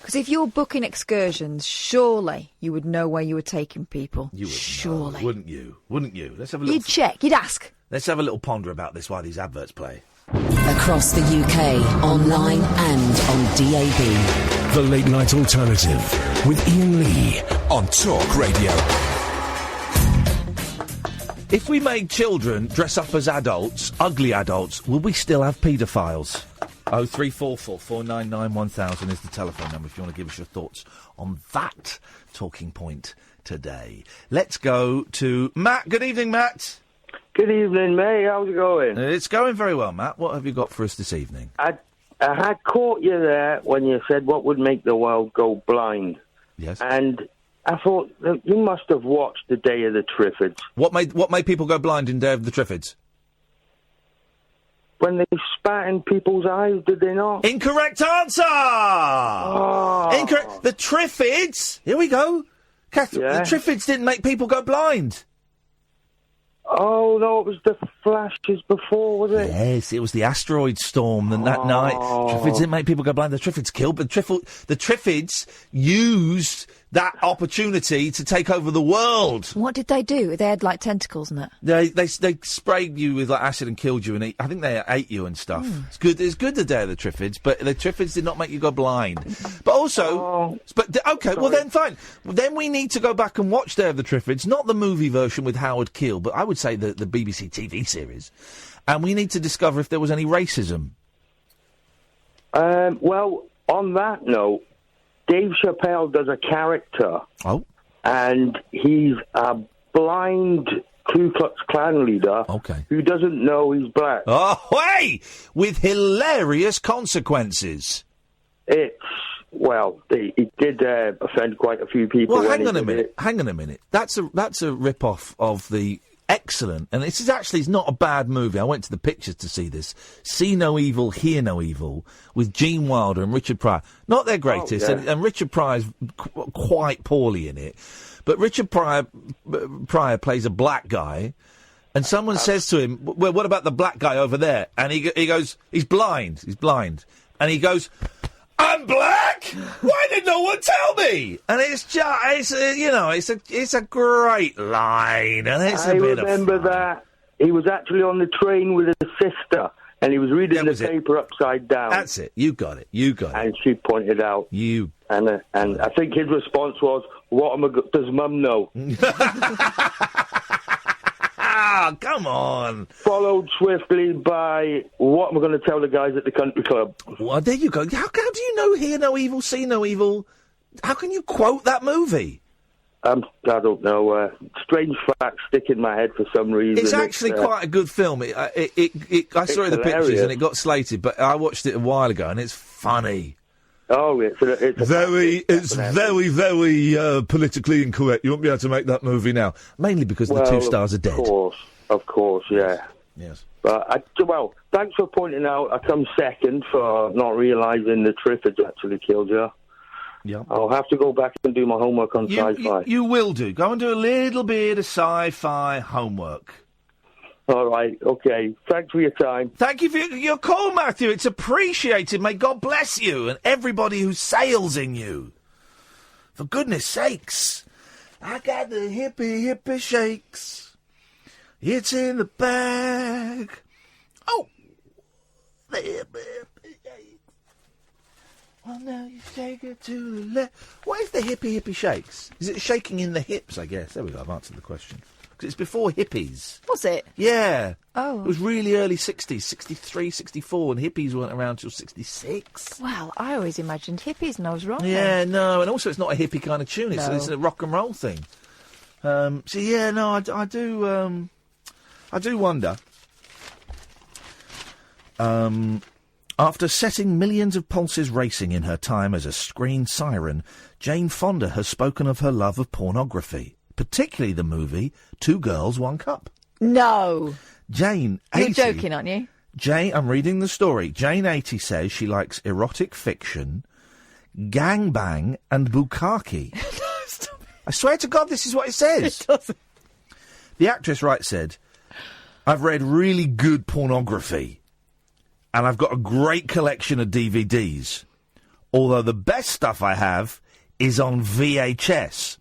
Because if you're booking excursions, surely you would know where you were taking people. You would surely. know, wouldn't you? Wouldn't you? Let's have a little... You'd check. You'd ask. Let's have a little ponder about this while these adverts play. Across the UK, online and on DAB. The Late Night Alternative with Iain Lee on Talk Radio. If we made children dress up as adults, ugly adults, will we still have paedophiles? 0344 499 1000 is the telephone number if you want to give us your thoughts on that talking point today. Let's go to Matt. Good evening, Matt. Good evening, mate. How's it going? It's going very well, Matt. What have you got for us this evening? I had caught you there when you said what would make the world go blind. Yes. And I thought that you must have watched The Day of the Triffids. What made people go blind in Day of the Triffids? When they spat in people's eyes, did they not? Incorrect answer! Oh. Incorrect. The Triffids, here we go. Catherine, Yeah. The Triffids didn't make people go blind. Oh, no, it was the flashes before, was it? Yes, it was the asteroid storm that night. Triffids didn't make people go blind. The Triffids killed, but the Triffids used that opportunity to take over the world. What did they do? They had, like, tentacles and that? They sprayed you with like acid and killed you, and I think they ate you and stuff. It's good the Day of the Triffids, but the Triffids did not make you go blind. But also, well then fine. Then we need to go back and watch Day of the Triffids, not the movie version with Howard Keel, but I would say the BBC TV series, and we need to discover if there was any racism. Well, on that note, Dave Chappelle does a character. Oh. And he's a blind Ku Klux Klan leader who doesn't know he's black. Oh, hey! With hilarious consequences. He did offend quite a few people. Well, hang on a minute. That's a rip-off of the excellent, and this is actually not a bad movie. I went to the pictures to see this. See No Evil, Hear No Evil, with Gene Wilder and Richard Pryor. Not their greatest, and Richard Pryor's quite poorly in it. But Richard Pryor plays a black guy, and someone says to him, well, what about the black guy over there? And he goes, he's blind. And he goes, I'm black? Why did no one tell me? And it's just, it's a great line, and it's a bit of fun. I remember that. He was actually on the train with his sister, And he was reading the paper upside down. That's it. You got it. And she pointed out. And I think his response was, does Mum know? Ah, come on. Followed swiftly by, what am I going to tell the guys at the country club? Well, there you go. How do you know hear no evil, see no evil? How can you quote that movie? I don't know. Strange facts stick in my head for some reason. It's actually quite a good film. I saw it in the pictures and it got slated, but I watched it a while ago and it's funny. Oh, it's very politically incorrect. You won't be able to make that movie now, mainly because the two stars are dead. Of course, yeah. Yes. But thanks for pointing out. I come second for not realising the Triffids actually killed you. Yeah. I'll have to go back and do my homework on sci-fi. You will do. Go and do a little bit of sci-fi homework. All right, okay. Thanks for your time. Thank you for your call, Matthew. It's appreciated. May God bless you and everybody who sails in you. For goodness sakes. I got the hippie shakes. It's in the bag. Oh. The hippie shakes. Well, now you shake it to the left. What is the hippie shakes? Is it shaking in the hips, I guess? There we go, I've answered the question. Because it's before hippies. Was it? Yeah. Oh. It was really early 60s, 63, 64, and hippies weren't around till 66. Well, I always imagined hippies, and I was wrong. Yeah, no, and also it's not a hippie kind of tune, it's a rock and roll thing. I do wonder. After setting millions of pulses racing in her time as a screen siren, Jane Fonda has spoken of her love of pornography, particularly the movie Two Girls, One Cup. No. Jane, 80... You're joking, aren't you? Jane, I'm reading the story. Jane, 80, says she likes erotic fiction, gangbang and bukkake. I swear to God, this is what it says. It doesn't. The actress said, I've read really good pornography. And I've got a great collection of DVDs. Although the best stuff I have is on VHS.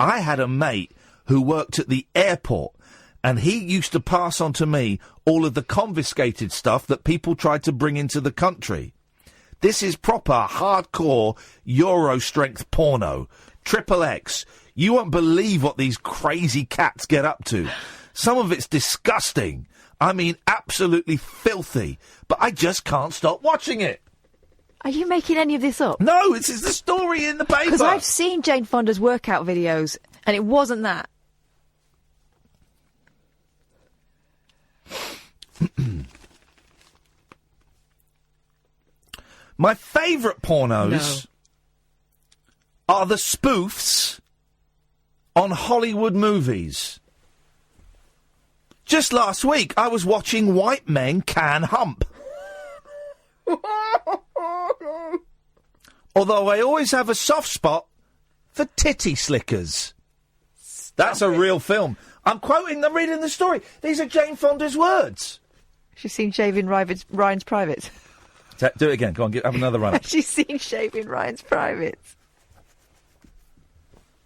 I had a mate who worked at the airport, and he used to pass on to me all of the confiscated stuff that people tried to bring into the country. This is proper, hardcore, Euro-strength porno. XXX. You won't believe what these crazy cats get up to. Some of it's disgusting. I mean, absolutely filthy. But I just can't stop watching it. Are you making any of this up? No, it's the story in the paper. Because I've seen Jane Fonda's workout videos, and it wasn't that. My favourite pornos are the spoofs on Hollywood movies. Just last week, I was watching White Men Can Hump. Although I always have a soft spot for titty slickers. That's a real film. I'm reading the story. These are Jane Fonda's words. She's seen Shaving Ryan's Privates. Do it again. Go on, have another run. She's seen Shaving Ryan's Privates.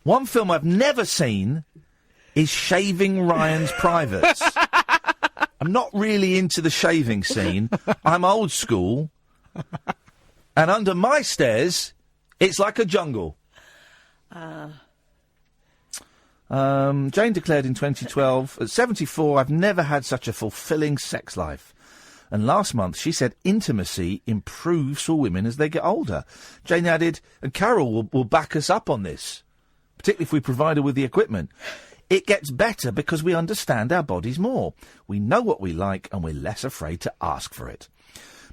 One film I've never seen is Shaving Ryan's Privates. I'm not really into the shaving scene. I'm old school. And under my stairs, it's like a jungle. Jane declared in 2012, at 74, I've never had such a fulfilling sex life. And last month, she said intimacy improves for women as they get older. Jane added, and Carol will back us up on this, particularly if we provide her with the equipment. It gets better because we understand our bodies more. We know what we like and we're less afraid to ask for it.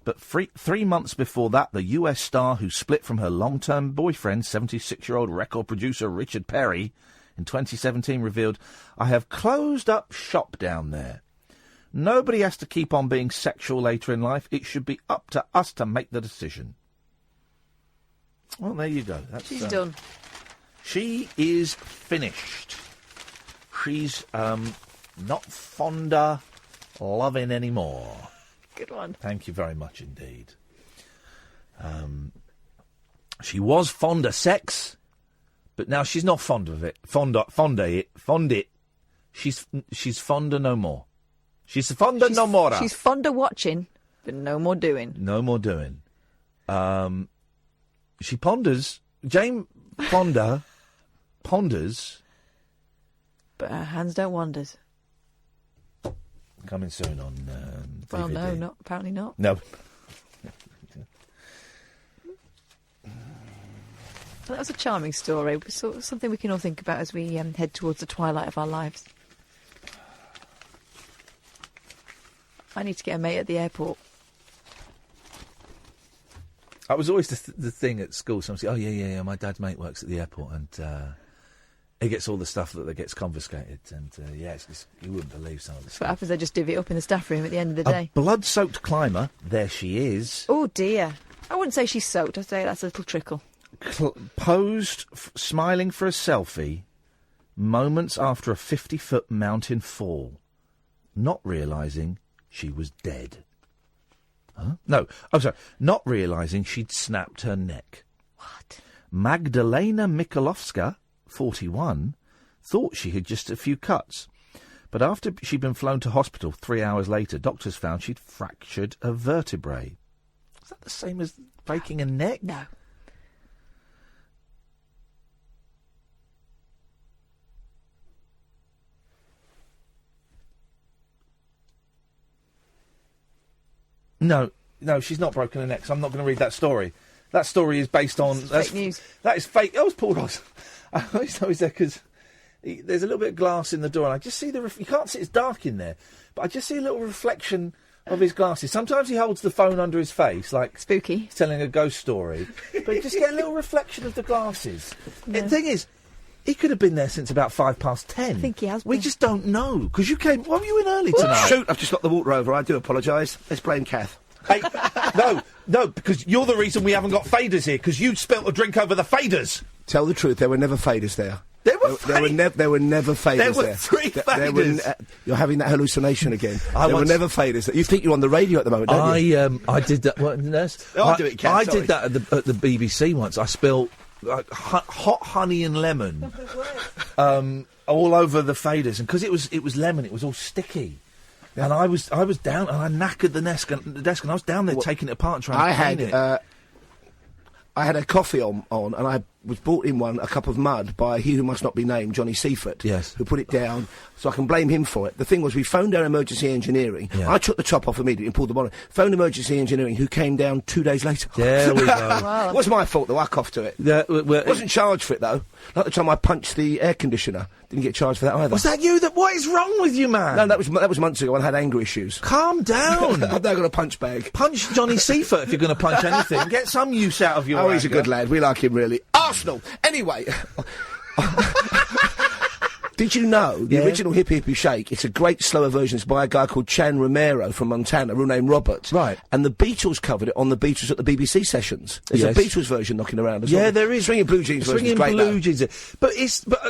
But 3 months before that, the US star who split from her long-term boyfriend, 76-year-old record producer Richard Perry, in 2017 revealed, I have closed up shop down there. Nobody has to keep on being sexual later in life. It should be up to us to make the decision. Well, there you go. She's done. She is finished. She's not Fonda loving anymore. Good one. Thank you very much indeed. She was Fonda sex, but now she's not fond of it. Fonda it. She's Fonda no more. She's Fonda no more. She's Fonda watching, But no more doing. No more doing. She ponders. Jane Fonda ponders. But her hands don't wanders. Coming soon on Well, DVD. no, apparently not. No. Well, that was a charming story. Sort of something we can all think about as we head towards the twilight of our lives. I need to get a mate at the airport. That was always the thing at school. Someone said, "Oh yeah, my dad's mate works at the airport, and he gets all the stuff that gets confiscated." And you wouldn't believe some of this. What happens? They just divvy it up in the staff room at the end of the day. A blood-soaked climber. There she is. Oh dear! I wouldn't say she's soaked. I'd say that's a little trickle. Posed, smiling for a selfie, moments after a 50-foot mountain fall, not realising she was dead. Huh? No, I'm sorry, not realising she'd snapped her neck. What? Magdalena Mikolovska, 41, thought she had just a few cuts. But after she'd been flown to hospital 3 hours later, doctors found she'd fractured a vertebrae. Is that the same as breaking a neck? No. No, she's not broken her neck, so I'm not going to read that story. That story is based on... Fake news. That is fake. Oh, it's Paul Ross. I always know he's there because there's a little bit of glass in the door, and I just see you can't see, it's dark in there, but I just see a little reflection of his glasses. Sometimes he holds the phone under his face, like... Spooky. He's telling a ghost story. But you just get a little reflection of the glasses. No. The thing is, he could have been there since about 10:05. I think he has been. We just don't know, because you came... Why were you in early tonight? Shoot, I've just knocked the water over. I do apologise. Let's blame Kath. Hey, no, because you're the reason we haven't got faders here, because you spilt a drink over the faders. Tell the truth, there were never faders there. There were never faders there. There were three faders. You're having that hallucination again. There were never faders. You think you're on the radio at the moment, don't you? I did that. What, nurse? I'll do it, Kath, I sorry. did that at the BBC once. I spilled hot honey and lemon all over the faders, and because it was lemon, it was all sticky. Yeah. And I was down, and I knackered the desk, and I was down there taking it apart and trying to clean it. I had a coffee on, and I was brought in a cup of mud by he who must not be named, Johnny Seifert, who put it down, so I can blame him for it. The thing was, we phoned our emergency engineering. Yeah. I took the top off immediately and pulled the bonnet. Phoned emergency engineering, who came down 2 days later. There we go. Wow. It wasn't my fault, though. I coughed to it. Wasn't charged for it, though. Like the time I punched the air conditioner. Didn't get charged for that either. Was that you? What is wrong with you, man? No, that was months ago when I had anger issues. Calm down. I've now got a punch bag. Punch Johnny Seifert if you're going to punch anything. Get some use out of your anger. He's a good lad. We like him, really. Arsenal! Anyway... Did you know the original Hippie Hippie Shake? It's a great slower version. It's by a guy called Chan Romero from Montana, real name Robert. Right. And the Beatles covered it on the Beatles at the BBC sessions. There's a Beatles version knocking around as well. Yeah, there is. Swinging Blue Jeans version is great. Swinging Blue Jeans. But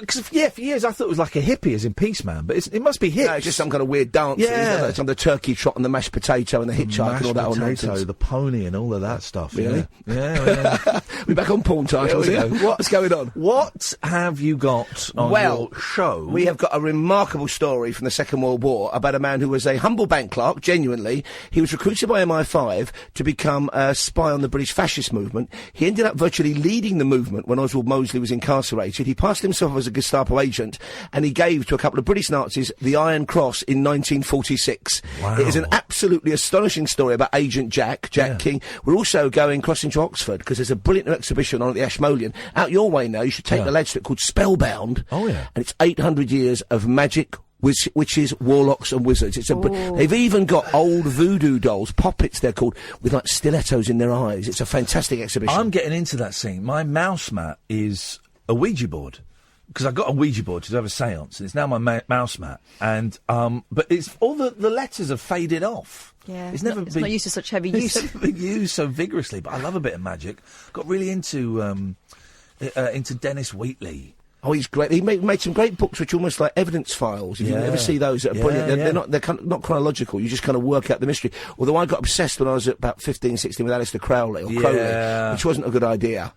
cause, for years I thought it was like a hippie as in Peace Man, but it must be hip. No, it's just some kind of weird dance. Yeah. Some of the turkey trot and the mashed potato and the hitchhike and all that. Potato, the pony and all of that stuff. Really? Yeah. We're back on porn titles here. What's going on? What have you got on your show? We have got a remarkable story from the Second World War about a man who was a humble bank clerk, genuinely. He was recruited by MI5 to become a spy on the British fascist movement. He ended up virtually leading the movement when Oswald Mosley was incarcerated. He passed himself as a Gestapo agent, and he gave to a couple of British Nazis the Iron Cross in 1946. Wow. It is an absolutely astonishing story about Agent Jack King. We're also crossing to Oxford, because there's a brilliant exhibition on at the Ashmolean. Out your way now, you should take the lads to it, called Spellbound. Oh, yeah. And it's 800 years of magic, witches, warlocks and wizards. They've even got old voodoo dolls, poppets they're called, with like stilettos in their eyes. It's a fantastic exhibition. I'm getting into that scene. My mouse mat is a Ouija board. Because I got a Ouija board to have a seance, and it's now my mouse mat. And, but it's all the letters have faded off. Yeah, it's not used to such heavy use. It's never been used so vigorously, but I love a bit of magic. Got really into Dennis Wheatley. Oh, he's great. He made some great books which are almost like evidence files. If you ever see those, that are brilliant. They're not chronological. You just kind of work out the mystery. Although I got obsessed when I was about 15, 16 with Alistair Crowley, which wasn't a good idea.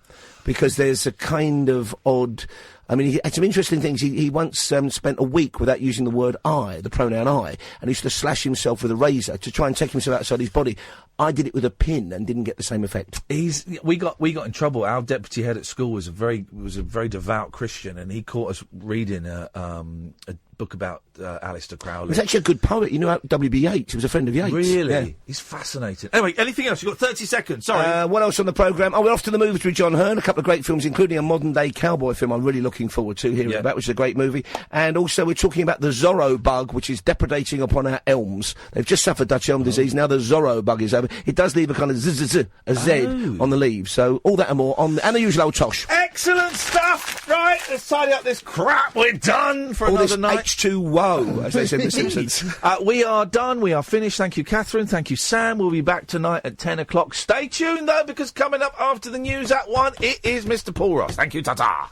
because there's a kind of odd... I mean, he had some interesting things. He once spent a week without using the word I, the pronoun I, and he used to slash himself with a razor to try and take himself outside his body. I did it with a pin and didn't get the same effect. We got in trouble. Our deputy head at school was a very devout Christian, and he caught us reading a book about Aleister Crowley. He was actually a good poet. You know W.B. Yeats. He was a friend of Yeats. Really? Yeah. He's fascinating. Anyway, anything else? You've got 30 seconds. Sorry. What else on the programme? Oh, we're off to the movies with John Hearn. A couple of great films, including a modern-day cowboy film I'm really looking forward to hearing about, which is a great movie. And also we're talking about the Zorro bug, which is depredating upon our elms. They've just suffered Dutch elm disease. Now the Zorro bug is over. It does leave a kind of Z on the leaves. So all that and more on... And the usual old tosh. Excellent stuff! Right, let's tidy up this crap. We're done for another night. H2O, as they said in The Simpsons. We are done. We are finished. Thank you, Catherine. Thank you, Sam. We'll be back tonight at 10 o'clock. Stay tuned, though, because coming up after the news at 1, it is Mr. Paul Ross. Thank you, ta-ta.